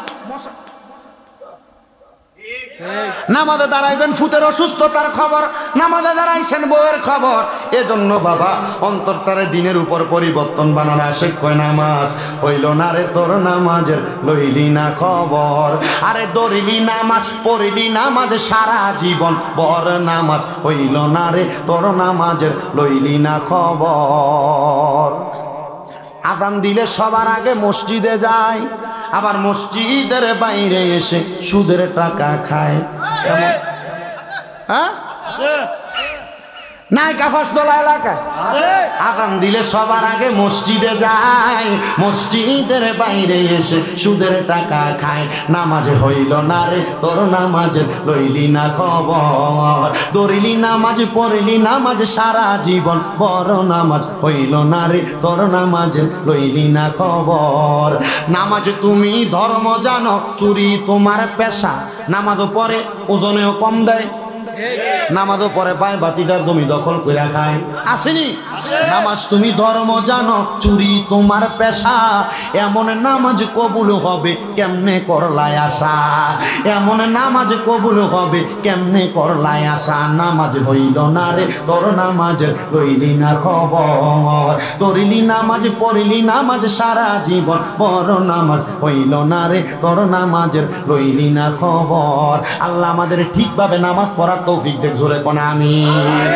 Speaker 1: নামাজে দাঁড়াইবেন ফুতের অসুস্থতার খবর, নামাজে দাঁড়াইছেন বউয়ের খবর। এজন্য বাবা অন্তরটারে দিনের উপর পরিবর্তন বানানো আসে। কয় নামাজ হইল না রে তোর নামাজের লইলি না খবর। আরে দরিলি নামাজ পড়িলি নামাজ সারা জীবন, বর নামাজ হইল না রে তোর নামাজের লইলি না খবর। আযান দিলে সবার আগে মসজিদে যায়, আবার মসজিদের বাইরে এসে সুদের টাকা খায়। হ্যাঁ নাই কাফাসতলা এলাকায় আযান দিলে সবার আগে মসজিদে যায়, মসজিদের বাইরে এসে সুদের টাকা খায়। নামাজে হইল না রে তোর নামাজের লইলি না খবর। দরিলি নামাজ পড়িলি নামাজ সারা জীবন, বড় নামাজ হইল না রে তোর নামাজের লইলি না খবর। নামাজ তুমি ধর্ম জানো, চুরি তোমার পেশা। নামাজও পড়ে ওজনেও কম দেয়, নামাজও পরে পায় বাতিদার জমি দখল করে খায়, আসেনি? নামাজ তুমি ধর্ম জানো, চুরি তোমার পেশা, এমন নামাজ কবুল হবে কেমনে করলায় আশা, এমন নামাজ কবুল হবে কেমনে করলায় আশা। নামাজ হইল না রে তোর, নামাজ রইলি না খবর, ধরিলি নামাজ পড়িলি নামাজ সারা জীবন, বড় নামাজ হইল না রে তোর, নামাজের রইলি না খবর। আল্লাহ আমাদের ঠিকভাবে নামাজ পড়ার তৌফিক দেখ, জোরে কোন আমিন।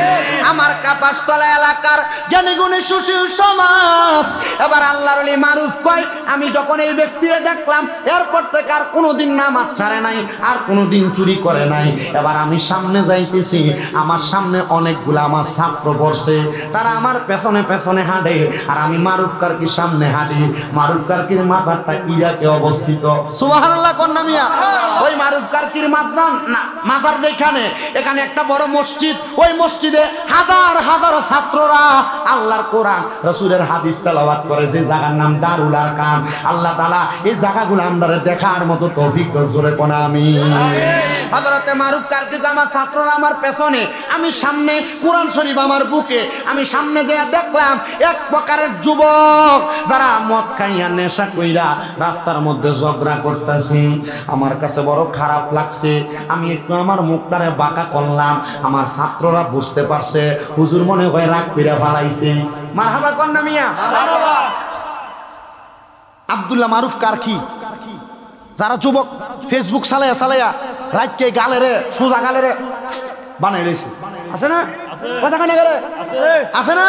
Speaker 1: আমার কাপাসতলা এলাকার জ্ঞানী গুণী সুশীল সমাজ, এবার আল্লাহর ওলি মারুফ কয়, আমি যখন এই ব্যক্তিরে দেখলাম এরপর থেকে আর কোনোদিন নামাজ ছাড়ে নাই, আর কোনোদিন চুরি করে নাই। এবার আমি সামনে যাইতেছি, আমার সামনে অনেকগুলো আমার ছাত্র বসে, তারা আমার পেছনে পেছনে হাঁটে, আর আমি মারুফ কারকির সামনে হাঁটি। মারুফ কারকির মাজারটা ইরাকে অবস্থিত, সুবহানাল্লাহ কন্যা মিয়া। ওই মারুফ কারকির মাজার যেখানে, এখানে একটা বড় মসজিদ, ওই মসজিদে হাজার হাজার ছাত্ররা আল্লাহর কোরআন রাসূলের হাদিস তেলাওয়াত করে, যে জায়গার নাম দারুল আরকাম। আল্লাহ তাআলা এই জায়গাগুলো আমরা দেখার মতো তৌফিক দান, জোরে কোন আমিন। হযরতে মারুফ কারকি আমার ছাত্ররা আমার পেছনে, আমি সামনে, কোরআন শরীফ আমার বুকে, আমি সামনে যেয়ে দেখলাম এক প্রকারের যুবক যারা মদ খাইয়া নেশা কইরা রাস্তার মধ্যে ঝগড়া করতেছে। আমার কাছে বড় খারাপ লাগছে, আমি একটু আমার মুখটারে বাঁকা করলাম। আমার ছাত্ররা বুঝতে পারছে হুজুর মনে হয় রাগ কইরা ফালাইছে। মারহাবা কন্যা মিয়া। আব্দুল্লাহ মারুফ কারকি যারা যুবক ফেসবুক চালাইয়া চালাইয়া রাতকে গালেরে সোজা গালেরে বানাই রয়েছে, আছে না? কথা কানে গেলে আছে না?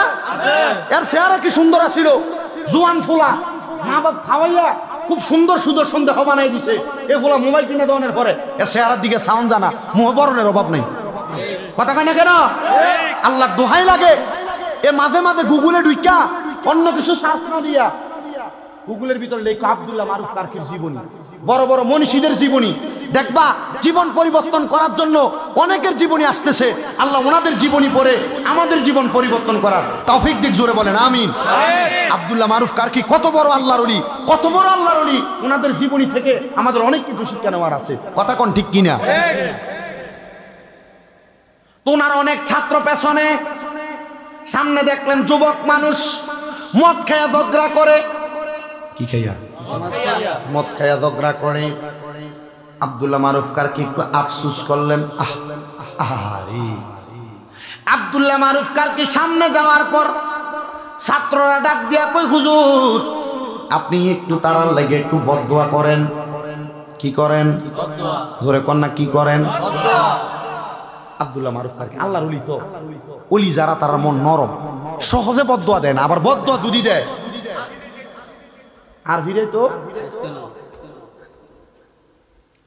Speaker 1: এর চেহারা কি সুন্দর ছিল, জোয়ান ফুলা, মা বাপ খাওয়াইয়া খুব সুন্দর সুদর্শন দেহ বানাই দিছে। এ ফুলা মোবাইল কিনে দেওয়ার পরে এর চেহারার দিকে সাউন্ড জানা, মুহবরণের অভাব নেই। কথা কানে কেন? আল্লাহ দোহাই লাগে, এ মাঝে মাঝে গুগলে ঢুইকা অন্য কিছু সার্চ না দিয়া গুগলের ভিতরে লেখা আব্দুল্লাহ মারুফ কারকির জীবনী, বড় বড় মনীষীদের জীবনী দেখবা। জীবন পরিবর্তন করার জন্য অনেকের জীবনী আসতেছে, আল্লাহ ওনাদের জীবনী পড়ে আমাদের জীবন পরিবর্তন করার তৌফিক দিক, জোরে বলেন আমিন। আব্দুল্লাহ মারুফ কারকি কত বড় আল্লাহর ওলি, কত বড় আল্লাহর ওলি, ওনাদের জীবনী থেকে আমাদের অনেক কিছু শিক্ষা নেওয়ার আছে। কথা কোন ঠিক কিনা? তো ওনার অনেক ছাত্র পেছনে, সামনে দেখলেন যুবক মানুষ মদ খায়া ঝগড়া করে। কি খাইয়া? মদ খায়া ঝগড়া করে। আব্দুল্লাহ মারুফ কারকি একটু আফসোস করলেন, আহারে। আব্দুল্লাহ মারুফ কারকি সামনে যাওয়ার পর ছাত্ররা ডাক দিয়া কই, হুজুর আপনি একটু তারার লেগে একটু বদদোয়া করেন। কি করেন? জোরে কন্যা কি করেন? আব্দুল্লাহ মারুফ কারকি আল্লাহর ওলি, তো ওলি যারা তারা মন নরম, সহজে বদদোয়া দেয় না, আবার বদদোয়া যদি দেয় আর ভিড়ে তো।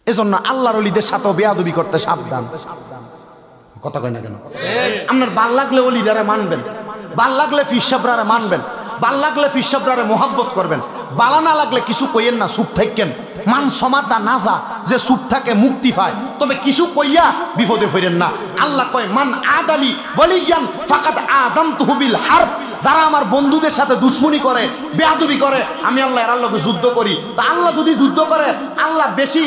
Speaker 1: এজন্য আল্লাহর ওলিদের সাথে বেয়াদবি করতে সাবধান। কথা কয় না কেন? আপনার ভাল লাগলে ওলিদারে মানবেন, ভাল লাগলে ফিরসাবরারে মানবেন, ভাল লাগলে ফিরসাবরারে মোহাব্বত করবেন, বালা না লাগলে কিছু কইয়েন না, চুপ থাকেন। মান সমাতা না যা, যে চুপ থাকে মুক্তি পায়, তবে কিছু কইয়া বিপদে ফিরেন না। আল্লাহ কয় মান আদালি ওয়ালিয়ান ফাকাদ আযানতুহু বিল হারব। যারা আমার বন্ধুদের সাথে দুশ্মনী করে, বেয়াদবি করে, আমি আল্লাহ এর লগে যুদ্ধ করি। তো আল্লাহ যদি যুদ্ধ করে, আল্লাহ বেশি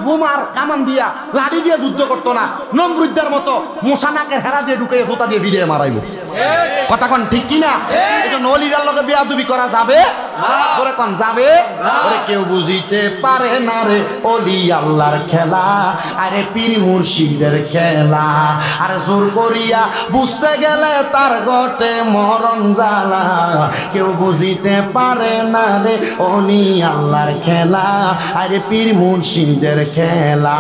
Speaker 1: বোমার কামান দিয়া লাঠি দিয়ে যুদ্ধ করতো না, নমরুদ্দের মতো মোশানাকের হেরা দিয়ে ঢুকে জোতা দিয়ে ভিড়িয়ে মারাইব। কথা কোন ঠিক কিনা? এজন্য ওলিদের লগে বেয়াদবি করা যাবে? ওরে কোন যাবে? ওরে কেউ বুঝিতে পারে না রে ওলি আল্লাহর খেলা, আরে পীর মুর্শিদের খেলা। আরে জোর করিয়া বুঝতে গেলে তার গটে মরণ জ্বালা, কেউ বুঝিতে পারে না রে ওলি আল্লাহর খেলা, আরে পীর মুর্শিদের খেলা।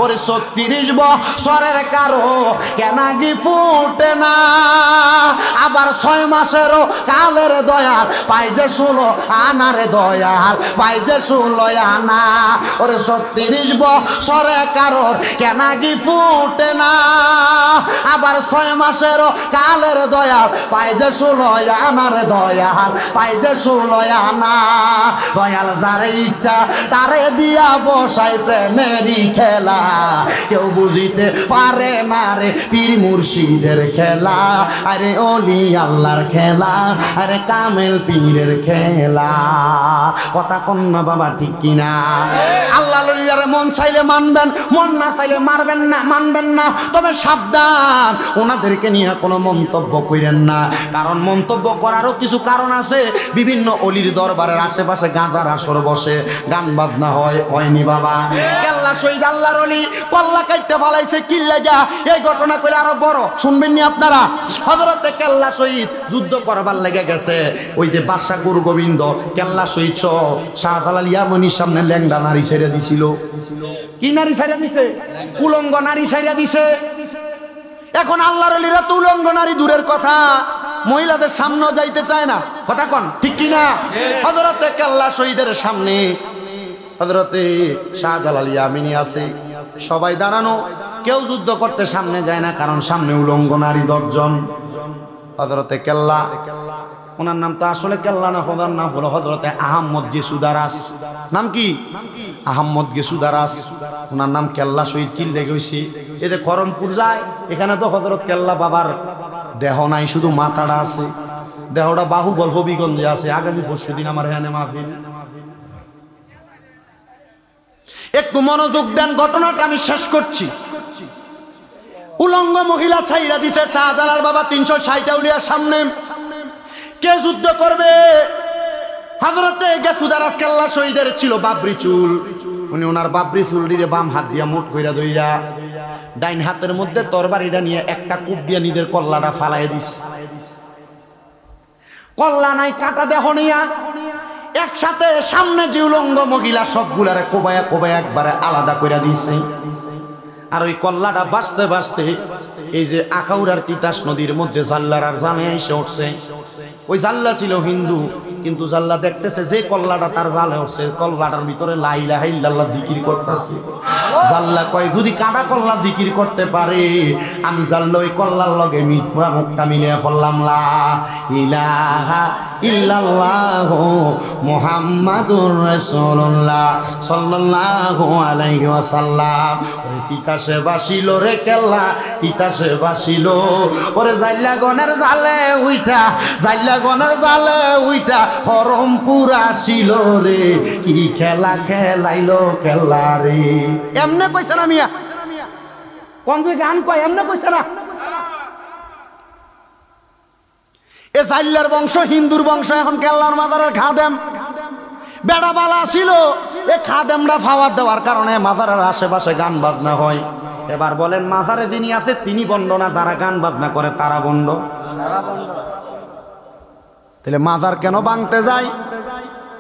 Speaker 1: ওরে 36 বছরের কারো কেনাগি ফুটে না, আবার 6 মাসেরও কালের দয়াল পাই যে 16 আনার দয়াল পাই যে 16 আনা। ওরে 36 বছরে কারোর কেনাগি ফুটে না, আবার 6 মাসেরও কালের দয়াল পাই যে 16 আনার দয়াল পাই যে 16 আনা। দয়াল যারে ইচ্ছা তারে দিয়া বসাই প্রেমেরই খেলা, কেউ বুঝিতে পারে না রে পীর মুর্শিদের খেলা, আরে ওলি আল্লাহর খেলা, আরে কামেল পীরের খেলা। খেলা। কথা কন না বাবা, ঠিক কিনা? আল্লাহ ওলিয়ারে মন চাইলে মানবেন, মন না চাইলে মারবেন না, মানবেন না। তবে সাবধান, ওনাদেরকে নিয়ে কোনো মন্তব্য করেন না, কারণ মন্তব্য করারও কিছু কারণ আছে। বিভিন্ন অলির দরবারের আশেপাশে গাঁজার আসর বসে, গান বাজনা হয়নি বাবা। কেল্লা শহীদ আল্লাহর ওলি কল্লা কাটতে ফালাইছে কিল্লা যা, এই ঘটনা কইলে আরো বড়, শুনবেন নি আপনারা? হযরতে কেল্লা শহীদ যুদ্ধ করবার লেগে গেছে। ওই যে বাদশা গুরু গোবিন্দ কেল্লা শহীদ শাহজালাল ইয়ামানির সামনে ল্যাংড়া নারী ছেড়ে দিছিল। কি নারী ছেড়ে দিছে? উলঙ্গ নারী ছেড়ে দিছে। এখন আল্লাহর ওলিরা তো উলঙ্গ নারী দূরের কথা, মহিলাদের সামনেও যাইতে চায় না। কথা কন, ঠিক কিনা? হযরতে কেল্লা শহীদের সামনে হযরতে শাহজালাল ইয়ামানি আছে, সবাই দাঁড়ানো, কেউ যুদ্ধ করতে সামনে যায় না, কারণ সামনে উলঙ্গ নারী 10 জন। হযরতে কেল্লা, ওনার নাম তো আসলে কেল্লা না, ওনার নাম হলো হযরতে আহমদ গেসুদারাস। নাম কি? আহমদ গেসুদারাস। ওনার নাম কেল্লা শহীদ কিল্লে গেছি। এই যে করমপুর যায়, এখানে তো হযরত কেল্লা বাবার দেহ নাই, শুধু মাথাটা আছে। দেহটা বাহুবল হবিগঞ্জে আছে। আগামী পরশুদিন আমার এখানে মাহফিল। একটু মনোযোগ দেন, ঘটনাটা আমি শেষ করছি। উলঙ্গ মহিলা ছাইরা দিতে শাহজালাল বাবা 360 উলিয়ার সামনে। কে যুদ্ধ করবে? হযরতে গেসুদারাস কেল্লা শহীদের ছিল বাবরি চুল। উনি ওনার বাবরি চুলটিরে বাম হাত দিয়া মুঠ কইরা দইরা, ডাইন হাতের মধ্যে তরবারিটা নিয়ে একটা কূপ দিয়ে নিজের কল্লাটা ফালাই দিস। কল্লা নাই, কাটা দেহ নিয়া একসাথে সামনে যে উলঙ্গ মহিলা সবগুলারে কোবায়া কোবায়া একবারে আলাদা কইরা দিছে। আর ওই কল্লাটা বাঁচতে বাঁচতে এই যে আখাউড়ার তিতাস নদীর মধ্যে জাল্লার আর জালে এসে উঠছে। ওই জাল্লা ছিল হিন্দু, কিন্তু জাল্লা দেখতেছে যে কল্লাটা তার জালে উঠছে, কল্লাটার ভিতরে লা ইলাহা ইল্লাল্লাহ জিকির করতেছে। জাল্লা কয়, যদি কাটা কল্লা জিকির করতে পারে, আমি জাল্লা ওই কল্লার লগে মুখটা মিলিয়ে ফেললাম, লা ইলাহা ইল্লাল্লাহ মুহাম্মাদুর রাসূলুল্লাহ সাল্লাল্লাহু আলাইহি ওয়াসাল্লাম। ওই তিতাসে বাসিল রে কেল্লা, তিতাসে বাসিল। ওরে জাল্লা গনের জালে উইটা, জাল্লা গনের জালে উইটা করমপুর আসিল রে, কি খেলা খেলাইলো কেল্লা রে। এমনে কইছে না মিয়া? কোন যে গান কয় এমনে কইছে না? এ জাল্লার বংশ, হিন্দুর বংশ, এখন কেল্লার মাজারের খাদেম বেড়া বালা ছিল। এ খাদেমরা ফাওয়ার দেওয়ার কারণে মাজারের আশেপাশে গান বাজনা হয়। এবার বলেন, মাজারে যিনি আছে তিনি বন্ড না যারা গান বাজনা করে তারা বন্ড? তাহলে মাজার কেন ভাঙতে যায়?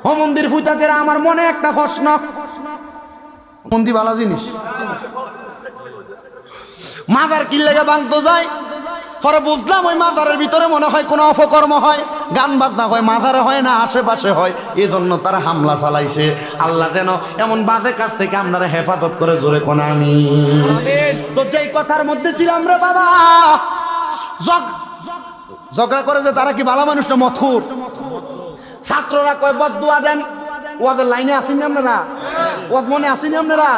Speaker 1: ও মন্দির ফুটাতে আমার মনে একটা প্রশ্ন। মন্দির ভালো জিনিস, মাজার কি লেগে ভাঙতে যায়? পরে বুঝলাম ওই মাজারের ভিতরে মনে হয় কোনো অপকর্ম হয়, গান বাজনা হয়, মাজারে হয় না, আশেপাশে হয়, এই জন্য তারা হামলা চালাইছে। আল্লাহ যেন এমন বাজে কাজ থেকে আপনারা হেফাজত করে, জোরে কোন আমি। তো যেই কথার মধ্যে ছিলাম রে বাবা, ঝগড়া করে যে তারা কি ভালো মানুষ না মথুর? ছাত্ররা কয় বদদুয়া দেন। ওদের লাইনে আসেন আপনারা? ওদের মনে আসেন আপনারা?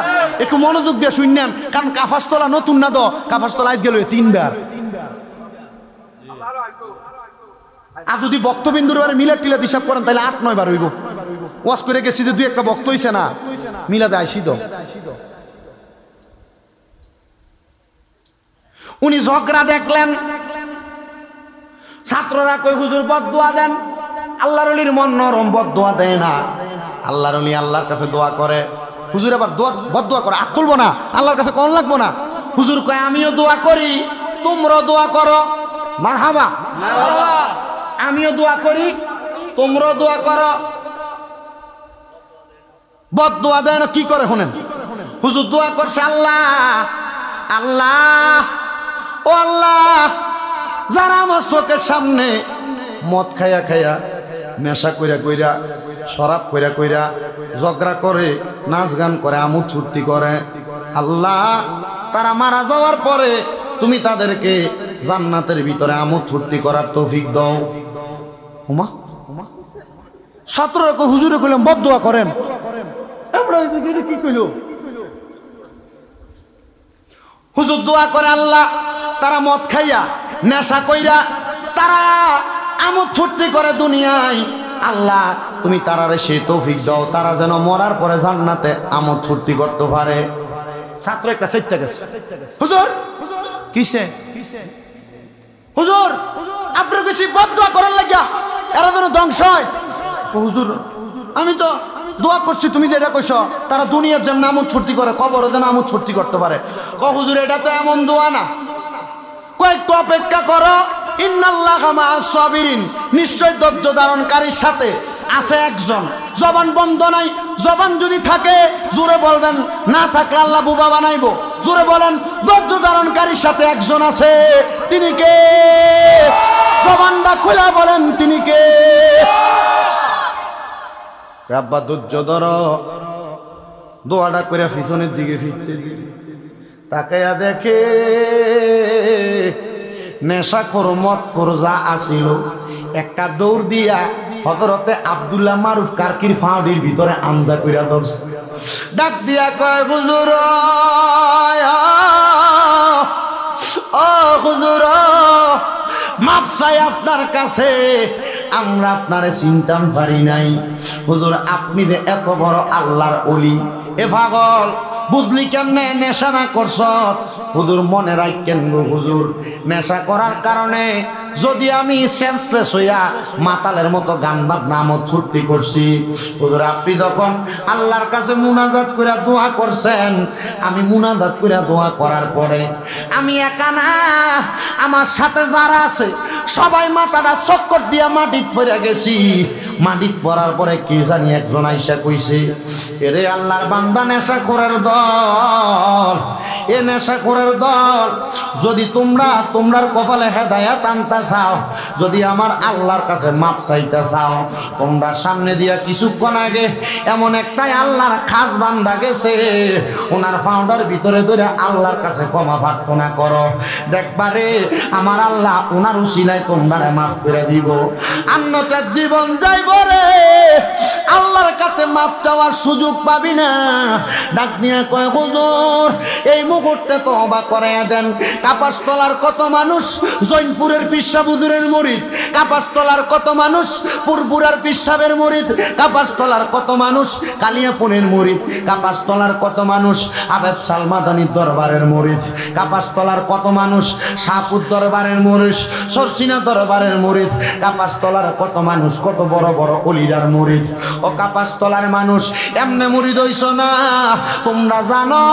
Speaker 1: একটু মনোযোগ দিয়ে শুনলেন, কারণ কাফাসতলা নতুন না তো, কাফাসতলা আজ গেল 3 বার। আর যদি বক্তবিন্দুর বারে মিলাদ টিলাদ হিসাব করেন তাহলে 8-9 বার হইব। ওয়াজ করে গেছি যে 2-1টা বক্ত হইছে না, মিলাদে আইসি তো। উনি ঝগড়া দেখলেন, ছাত্ররা কই হুজুর বদদুয়া দেন। আল্লাহর ওলির মন নরম, বদদুয়া দেয় না। আল্লাহর ওলি আল্লাহর কাছে দোয়া করে, হুজুর আবার বদদুয়া করে, আট তুলবো না, আল্লাহর কাছে কোন লাগবো না। হুজুর কয়, আমিও দোয়া করি, তোমরাও দোয়া করো। মারহাবা, আমিও দোয়া করি, তোমরাও দোয়া করো। বদদুয়া দেয় না, কি করে শুনেন? হুজুর দোয়া করছে, আল্লাহ আল্লাহ ও আল্লাহ, যারা আমার চোখের সামনে মদ খাইয়া খাইয়া, নেশা কইরা কইরা, শরাব কইরা কইরা, ঝগড়া করে, নাচ গান করে, আমোদ ফুর্তি করে, আল্লাহ তারা মারা যাওয়ার পরে তুমি তাদেরকে জান্নাতের ভিতরে আমোদ ফুর্তি করার তৌফিক দাও। ওমা, ছাত্ররা হুজুরে কইলাম বদদুয়া করেন, কি কইল? হুজুর দোয়া করে, আল্লাহ তারা মদ খাইয়া, নেশা কইরা, তারা আমোদ ফুর্তি করে দুনিয়ায়, আল্লাহ তুমি তারারে সেই তৌফিক দাও, তারা যেন মরার পরে জান্নাতে আমোদ ফুর্তি করতে পারে। ছাত্র একটা চাইতে গেছে, হুজুর কিসে হুজুর আপনার কিছু বদদোয়া করার লাগিয়া এরা যেন ধ্বংস হয়। হুজুর আমি তো দোয়া করছি, তুমি যেটা কইছ তারা দুনিয়ার যেন আমোদ ফুর্তি করে, কবরও যেন আমোদ ফুর্তি করতে পারে। হুজুর এটা তো এমন দোয়া না, কয়েকটু অপেক্ষা করো, ইন্নাল্লাহা মা'আস সাবিরিন, নিশ্চয় ধৈর্য ধারণকারীর সাথে আছে একজন। জবান বন্ধ নাই, জবান যদি থাকে জোরে বলবেন, না থাকলে আল্লাহ বুবা বানাইবো। জোরে বলেন, ধৈর্য ধারণকারীর সাথে একজন আছে, তিনি কে? জবানটা খোলা বলেন, তিনি কে? আব্বা ধৈর্য ধরো, দোয়াটা করে পিছনের দিকে ফিরতে দিই, তাকাইয়া দেখে নেশা কর মত কর যা আসিল, একটা দৌড় দিয়া হযরতে আব্দুল্লাহ মারুফ কারকির ফাউডির ভিতরে আমজা কইরা ধরছে। ডাক দিয়া কয়, হুজুর ও হুজুর, মাফ চাই আপনার কাছে, আমরা আপনারে চিনতাম পারি নাই। হুজুর আপনি যে এত বড় আল্লাহর ওলি, এ পাগল বুঝলি কেমনে নেশা না করছ? হুজুর মনে রাখেন গো হুজুর, নেশা করার কারণে যদি আমি সেন্সলেস হইয়া মাতালের মতো গান বাজনা আমোদ ফুর্তি করছি, হুজুর আপনি যখন আল্লাহর কাছে মুনাজাত করে দোয়া করছেন, আমি মুনাজাত করে দোয়া করার পরে আমি একা না, আমার সাথে যারা আছে সবাই মাথাটা চক্কর দিয়া মাটিত পড়ে গেছি। মাটিত পড়ার পরে কে জানি একজন আইসা কইছে, এরে আল্লাহর বান্দা নেশাখোরের দল, এ নেশাখোরের দল, যদি তোমরার কপালে হেদায়েত আনতে চাও, যদি আমার আল্লাহর কাছে মাপ চাইতে চাও, তোমরা সামনে দিয়া কিছুক্ষণ আগে এমন একটাই আল্লাহর খাস বান্দা গেছে, ওনার ফাউন্ডার ভিতরে ধরে আল্লাহর কাছে ক্ষমা প্রার্থনা করো, দেখবারে আমার আল্লাহ ওনার উসিলায় তোমরা মাফ করে দিব। অন্যথায় জীবন যাইব রে, আল্লাহর কাছে মাপ চাওয়ার সুযোগ পাবি না। ডাক নিয়ে কয়, হুজুর এই মুহূর্তে তওবা করে দেন। কাপাসতলার কত মানুষ জৈনপুরের পিসা হুজুরের মুরিদ, কাপাসতলার কত মানুষ পুরপুরার পিসাবের মুরিদ, কাপাসতলার কত মানুষ কালিয়াপুরের মুরিদ, কাপাসতলার কত মানুষ আবেদ সালমাদানির দরবারের মুরিদ, কাপাসতলার কত মানুষ শাহপুর দরবারের মুরিদ, সরসিনা দরবারের মুরিদ, কাপাসতলার কত মানুষ কত বড় বড় অলিরার মুরিদ। ও কাপাসতলার মানুষ এমনে মুরিদ হইছ না, তোমরা জানো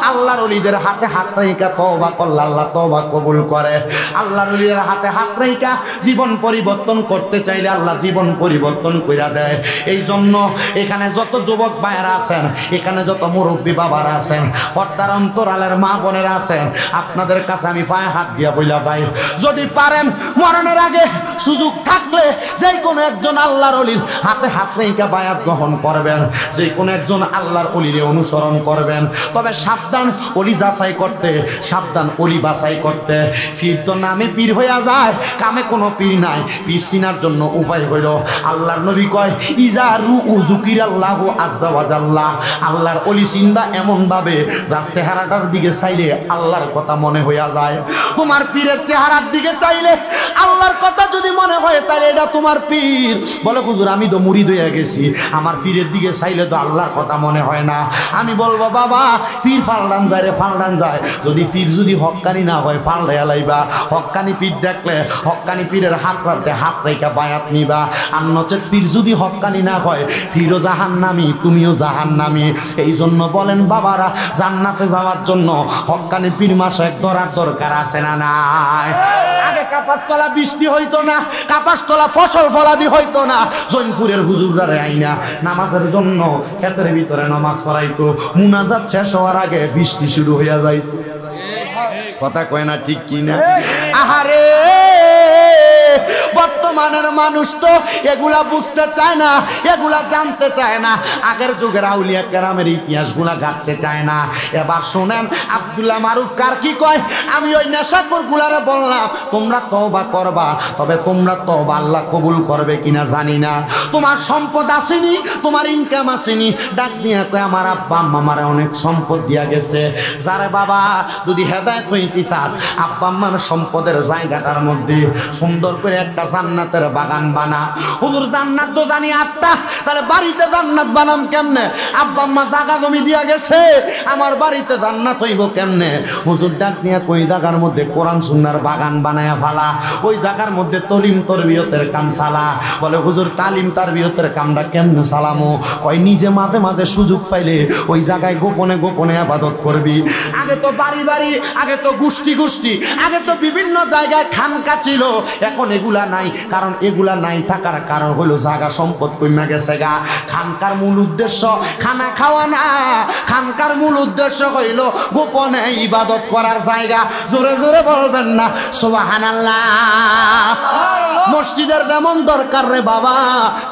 Speaker 1: আল্লাহর ওলিদের হাতে হাত রাইখা তওবা করলে আল্লাহ তওবা কবুল করে। আল্লাহর ওলিদের হাতে হাত রাইখা জীবন পরিবর্তন করতে চাইলে আল্লাহ জীবন পরিবর্তন কইরা দেয়। এই জন্য এখানে যত যুবক ভাইয়েরা আছেন, এখানে যত মুরব্বী বাবারা আছেন, পর্দার অন্তরালের মা বোনেরা আছেন, আপনাদের কাছে আমি পায়ে হাত দিয়া বইলা ভাই, যদি পারেন মরণের আগে সুযোগ থাকলে যে কোনো একজন আল্লাহর ওলির হাতে হাত রেখে বায়াত গ্রহণ করবেন, যে কোনো একজন আল্লাহর ওলিরে অনুসরণ করবেন। তবে সাবধান ওলি যাচাই করতে, সাবধান ওলি বাছাই করতে। পীর তো নামে পীর হইয়া যায়, কামে কোনো পীর নাই। পীর চিনার জন্য উপায় হইল, আল্লাহর নবী কয় ইজারু উযুকিরাল্লাহু আযজা ওয়া জাল্লা, আল্লাহর ওলি চিনবা এমন ভাবে যার চেহারাটার দিকে চাইলে আল্লাহর কথা মনে হইয়া যায়। তোমার পীরের চেহারার দিকে চাইলে আল্লাহর কথা যদি মনে হয় তাহলে এটা তোমার পীর। বলে হুজুর আমি তো মুরিদ হয়ে গেছি, আমার পীরের দিকে চাইলে তো আল্লাহর কথা মনে হয় না। আমি বলবো বাবা পীর ফালদান যায় রে, ফালদান যায়। যদি পীর যদি হক্কানি না হয় ফালদাইয়া লাইবা, হক্কানি পীর দেখলে হক্কানি পীরের হাত রাখতে হাত রেখা বায়াত নিবা। আর নচেত পীর যদি হক্কানি না হয়, পীরও জাহান্নামী তুমিও জাহান্নামী। এই জন্য বলেন বাবারা, জান্নাতে যাওয়ার জন্য হক্কানি পীর মাসে ধরার দরকার আছে না নাই? আগে কাপাসতলা বৃষ্টি হইতো না, কাপাসতলা ফসল ফলাদি হইতো না, জৈনপুরের হুজুররা আইনা নামাজের জন্য ক্ষেতের ভিতরে নামাজ পড়াইতো, মুনাজাত শেষ হওয়ার আগে বৃষ্টি শুরু হইয়া যাইতো। কথা কয় না ঠিক কি না? আহারে বর্তমানের মানুষ তো এগুলা বুঝতে চায় না, এগুলা জানতে চায় না, আগের যুগের আউলিয়া কেরামের ইতিহাসগুলা ঘাটতে চায় না। এবার শোনেন আব্দুল্লাহ মারুফ কারকি কয়, আমি ওই নেশাখোর গুলারে বললাম তোমরা তওবা করবা, তবে তোমরা তওবা আল্লাহ কবুল করবে কিনা জানি না। তোমার সম্পদ আসেনি, তোমার ইনকাম আসেনি, ডাক দিয়া কয় আমার আব্বা আম্মা আমারে অনেক সম্পদ দিয়া গেছে। যারে বাবা যদি হেদায়েত হইতে চাস, আব্বা আম্মার সম্পদের জায়গাটার মধ্যে সুন্দর করে একটা জান্নাতের জান্নাতের বাগান বানা। হুজুর জান্নাত তো জানি 8টা, তাহলে বাড়িতে জান্নাত বানাম কেমনে? আব্বা আম্মা জায়গা জমি দিয়া গেছে, আমার বাড়িতে জান্নাত হইব কেমনে? হুজুর ডাক নিয়া কই জায়গার মধ্যে কোরআন সুন্নাহর বাগান বানায়া ফালা, ওই জায়গার মধ্যে তালিম তরবিয়তের কাম চালা। বলে হুজুর তালিম তারবিয়তের কামটা কেমনে চালামু? কয় নিজে মাঝে মাঝে সুযোগ পাইলে ওই জায়গায় গোপনে গোপনে ইবাদত করবি। আগে তো বাড়ি বাড়ি, আগে তো গোষ্ঠী গোষ্ঠী, আগে তো বিভিন্ন জায়গায় খানকা ছিল, এখন এগুলা নাই। কারণ এগুলা নাই থাকার কারণ হলো জায়গা সম্পদ কমে গেছে গা। খানকার মূল উদ্দেশ্য খানা খাওয়া না, খানকার মূল উদ্দেশ্য হইল গোপনে ইবাদত করার জায়গা। জোরে জোরে বলবেন না সুবহানাল্লাহ। মসজিদের যেমন দরকার রে বাবা,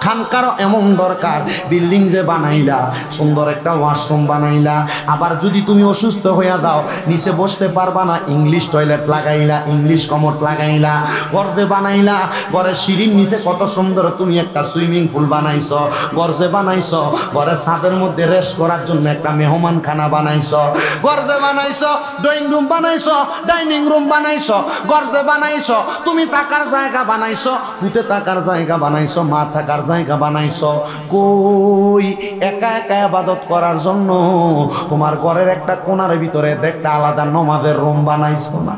Speaker 1: খানকারও এমন দরকার। বিল্ডিং যে বানাইলা, সুন্দর একটা ওয়াশরুম বানাইলা, আবার যদি তুমি অসুস্থ হইয়া যাও নিচে বসতে পারবা না, ইংলিশ টয়লেট লাগাইলা, ইংলিশ কমোড লাগাইলা। ঘর যে বানাইলা, ঘরের সিঁড়ির নিচে কত সুন্দর তুমি একটা সুইমিং পুল বানাইছো। ঘর যে বানাইছো, ঘরের ছাদের মধ্যে রেস্ট করার জন্য একটা মেহমান খানা বানাইছো। ঘর যে বানাইছো, ড্রয়িং রুম বানাইছো, ডাইনিং রুম বানাইছো। ঘর যে বানাইছো, তুমি থাকার জায়গা বানাইছো, ফুটে থাকার জায়গা বানাইছো, মা থাকার জায়গা বানাইছো। কই একা একা ইবাদত করার জন্য তোমার ঘরের একটা কোণার ভিতরে একটা আলাদা নামাজের রুম বানাইছো না?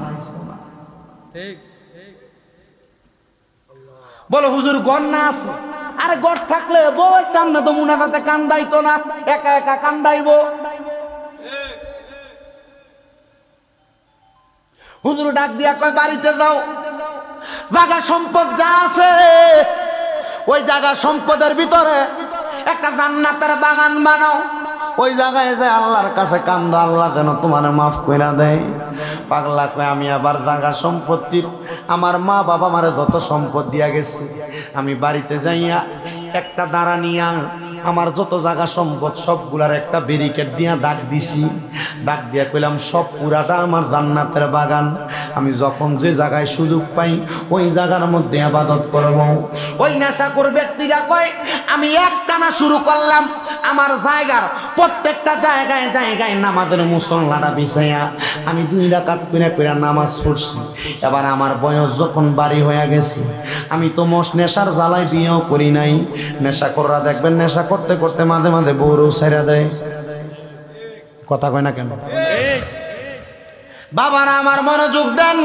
Speaker 1: বলো হুজুর ঘর না আছে? আরে ঘর থাকলে বউয়ের সামনে তো মুনাজাতে কান্দাইতো না, একা একা কান্দাইবো। হুজুর ডাক দিয়া কয় বাড়িতে যাও, জায়গা সম্পদ যা আছে ওই জায়গা সম্পদের ভিতরে একটা জান্নাতের বাগান বানাও। ওই জায়গায় যে আল্লাহর কাছে কান্দো, আল্লাহ যেন তোমার মাফ কইরা দেয়। পাগলা কয় আমি আবার জায়গা সম্পত্তির, আমার মা বাবা আমারে যত সম্পদ দিয়া গেছে, আমি বাড়িতে যাইয়া একটা দাঁড়া নিয়া আমার যত জায়গা সম্পদ সবগুলার একটা ব্যারিকেড দিয়া দাগ দিছি। দাগ দিয়া কইলাম সব পুরাটা আমার জান্নাতের বাগান। আমি যখন যে জায়গায় সুযোগ পাই ওই জায়গার মধ্যে ইবাদত করব। ওই নেশাখোর ব্যক্তিরা কয় আমি একটানা শুরু করলাম, আমার জায়গার প্রত্যেকটা জায়গায় জায়গায় নামাজের মুসল্লাটা বিছাইয়া আমি 2 রাকাত করে নামাজ পড়ছি। এবার আমার বয়স যখন বাড়ি হয়ে গেছে, আমি তো নেশার জ্বালায় বিয়েও করি নাই। নেশাখোররা দেখবেন নেশা করতে করতে মাঝে মাঝে বউরও ছেড়ে দেয়। কথা কয় না কেন? বাবারা আমার মনোযোগ দেন।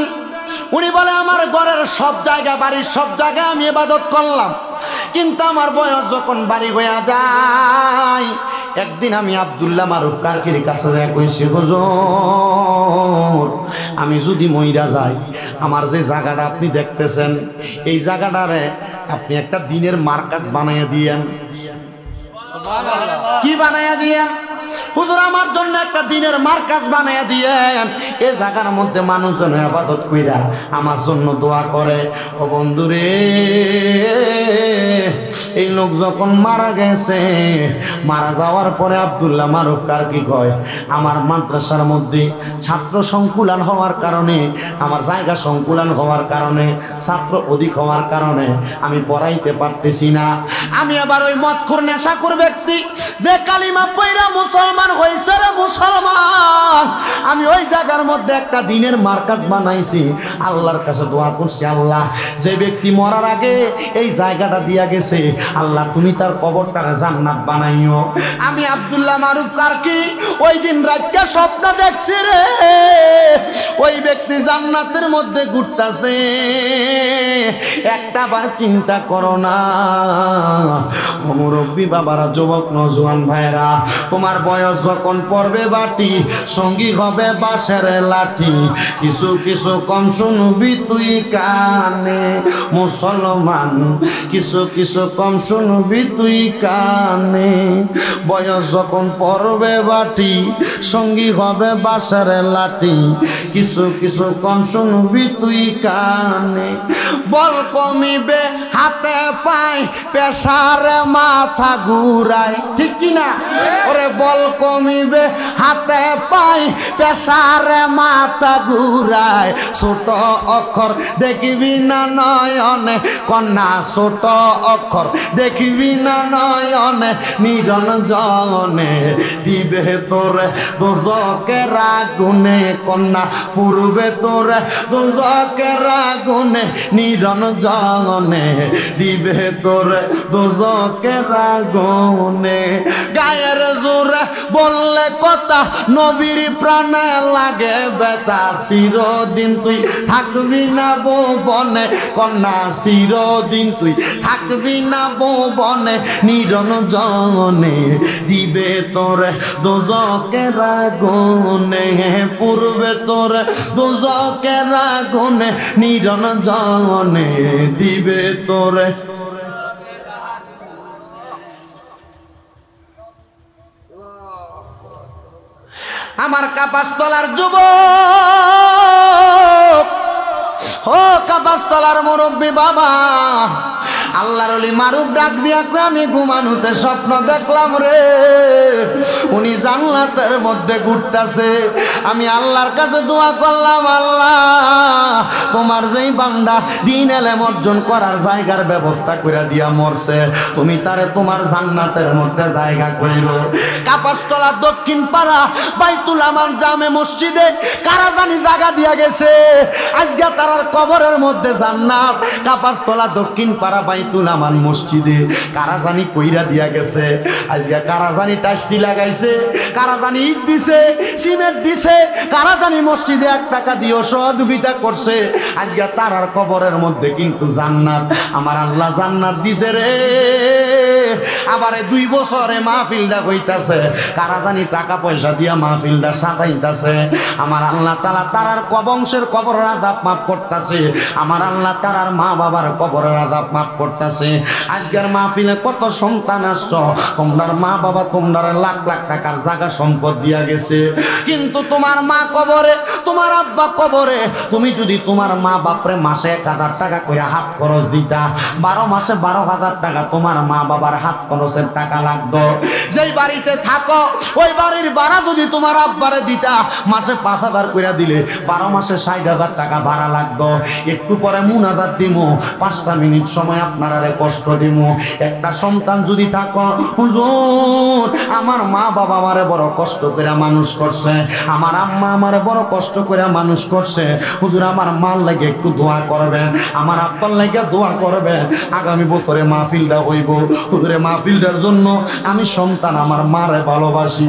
Speaker 1: উনি বলে আমার ঘরের সব জায়গা, বাড়ির সব জায়গায় আমি ইবাদত করলাম, কিন্তু আমার বয়স যখন বাড়ি হয়ে যায়, একদিন আমি আব্দুল্লাহ মারুফ কারকির কাছে যাই কইছি হুজুর আমি যদি মইরা যাই, আমার যে জায়গাটা আপনি দেখতেছেন এই জায়গাটারে আপনি একটা দিনের মার্কাজ বানাইয়া দিয়েন। কি বানাইয়া দিয়েন? হুজুর আমার জন্য একটা দিনের মার্কাজ বানাইয়া দিয়েন, এই জায়গার মধ্যে মানুষজন ইবাদত কইরা আমার জন্য দোয়া করে। ও বন্ধুরে, এই লোক যখন মারা গেছে, মারা যাওয়ার পরে আব্দুল্লাহ মারুফ কারকি কয় আমার মাদ্রাসার মধ্যে ছাত্র সংকুলান হওয়ার কারণে, আমার জায়গা সংকুলান হওয়ার কারণে, ছাত্র অধিক হওয়ার কারণে আমি পড়াইতে পারতেছি না। আমি আবার ওই মদখোর নেশাখোর ব্যক্তি যে কালিমা পয়রা মুসলমান হয়েছে রে মুসলমান, আমি ওই জায়গার মধ্যে একটা দিনের মার্কাজ বানাইছি। আল্লাহর কাছে দোয়া করছি, আল্লাহ যে ব্যক্তি মরার আগে এই জায়গাটা দিয়া গেছে, আল্লাহ তুমি তার কবরটারে জান্নাত বানাইও। আমি আব্দুল্লাহ মারুফ কারকি ওই দিন রাতটা স্বপ্ন দেখছি রে, ওই ব্যক্তি জান্নাতের মধ্যে ঘুরতাছে। একটা বার চিন্তা করো না মুরব্বী বাবারা, যুবক নওজোয়ান ভাইরা, তোমার বয়স যখন পড়বে বাটি, সঙ্গী হবে বাঁশের লাঠি। কিছু কিছু কম শুনবি তুই কানে মুসলমান, কিছু কিছু কম শুনবি তুই কানে। বয়স যখন পড়বে বাটি, সঙ্গী হবে বাঁশের লাঠি। কিছু কিছু কম শুনবি তুই কানে। বল কমিবে হাতে পায়, পেশারে মাথা ঘুরায়, ঠিক কিনা? ওরে বল কমিবে হাতে পায়, পেশারে মাথা ঘুরায়। ছোট অক্ষর দেখবি না নয়নে কন্যা, ছোট অক্ষর দেখবি না নয়নে নিরঞ্জনে। দিবে তোরে দোজকের আগুনে কন্যা, পুরবে তোরে দোজকের আগুনে নিরঞ্জনে। জনে দিবে তোরে দোজকের আগুনে। গায়ের জোরে বললে কথা নবীর প্রাণে লাগে ব্যথা, চিরদিন তুই থাকবি না ভুবনে কন্যা, চিরদিন তুই থাকবি না ভুবনে নিরঞ্জনে দিবে তোরে দোজকের আগুনে। পূর্বে তোরে দোজকের আগুনে নিরঞ্জনে দিবে তোরে। আমার কাপাসতলার যুবক, ও কাপাসতলার মুরব্বী বাবা, আল্লাহর ওলি মারুফ ডাক দিয়া কই আমি ঘুমানোতে স্বপ্ন দেখলাম রে, উনি জান্নাতের মধ্যে ঘুরতাছে। আমি আল্লাহর কাছে দোয়া করলাম, আল্লাহ তোমার যেই বান্দা দিন এলেম অর্জন করার জায়গার ব্যবস্থা করে দিয়া মরছে, তুমি তারে তোমার জান্নাতের মধ্যে জায়গা কইরো। কাপাসতলা দক্ষিণ পাড়া বাইতুল আমান জামে মসজিদে কারা জানি জায়গা দিয়া গেছে, আজকে তারার কবরের মধ্যে জান্নাত। কাপাসতলা দক্ষিণ পাড়া বাইতুল আমান মসজিদে কারা জানি কইরা দিয়া গেছে, আজকে কারা জানি টাস্টি লাগাইছে, কারা জানি ইট দিছে, সিমেন্ট দিছে, কারা জানি মসজিদে 1 টাকা দিয়েও সহযোগিতা করছে, আজকে তারার কবরের মধ্যে কিন্তু জান্নাত। আমার আল্লাহ জান্নাত দিছে রে। আবার 2 বছরে মাহফিলটা হইতাছে, কারা জানি টাকা পয়সা দিয়া মাহফিলটা সাজাইতাছে। আমার আল্লাহ তাআলা তারার বংশের কবরের আযাব মাফ করতেছে, আমার আল্লাহ তারার মা বাবার কবরের আযাব মাফ করতেছে। আজকের মাহফিলে কত সন্তান আসছো, তোমার মা বাবা তোমার লাখ লাখ টাকার জায়গা সম্পদ দিয়া গেছে, কিন্তু তোমার মা কবরে, তোমার আব্বা কবরে। তুমি যদি তোমার মা বাপরে মাসে 1000 টাকা করে হাত খরচ দিতা, 12 মাসে 12,000 টাকা তোমার মা বাবার হাত খরচের টাকা লাগতো। যেই বাড়িতে থাকো ওই বাড়ির ভাড়া যদি তোমার আব্বারে দিতা, মাসে 5,000 করে দিলে 12 মাসে 60,000 টাকা ভাড়া লাগতো। একটু পরে মুনাজাত দিমু, 5টা মিনিট সময় আপনারা কষ্ট দিমু। একটা সন্তান যদি থাকো, হুজুর আমার মা বাবা আমারে বড় কষ্ট করে মানুষ করছে, আমার আম্মা আমারে বড় কষ্ট করে মানুষ করছে, হুজুর আমার মার লাগে একটু দোয়া করবেন, আমার আব্বার লাগে দোয়া করবেন, আগামী বছরে মাহফিলটা হইব, হুজুরে মাহফিলটার জন্য আমি সন্তান আমার মারে ভালোবাসি।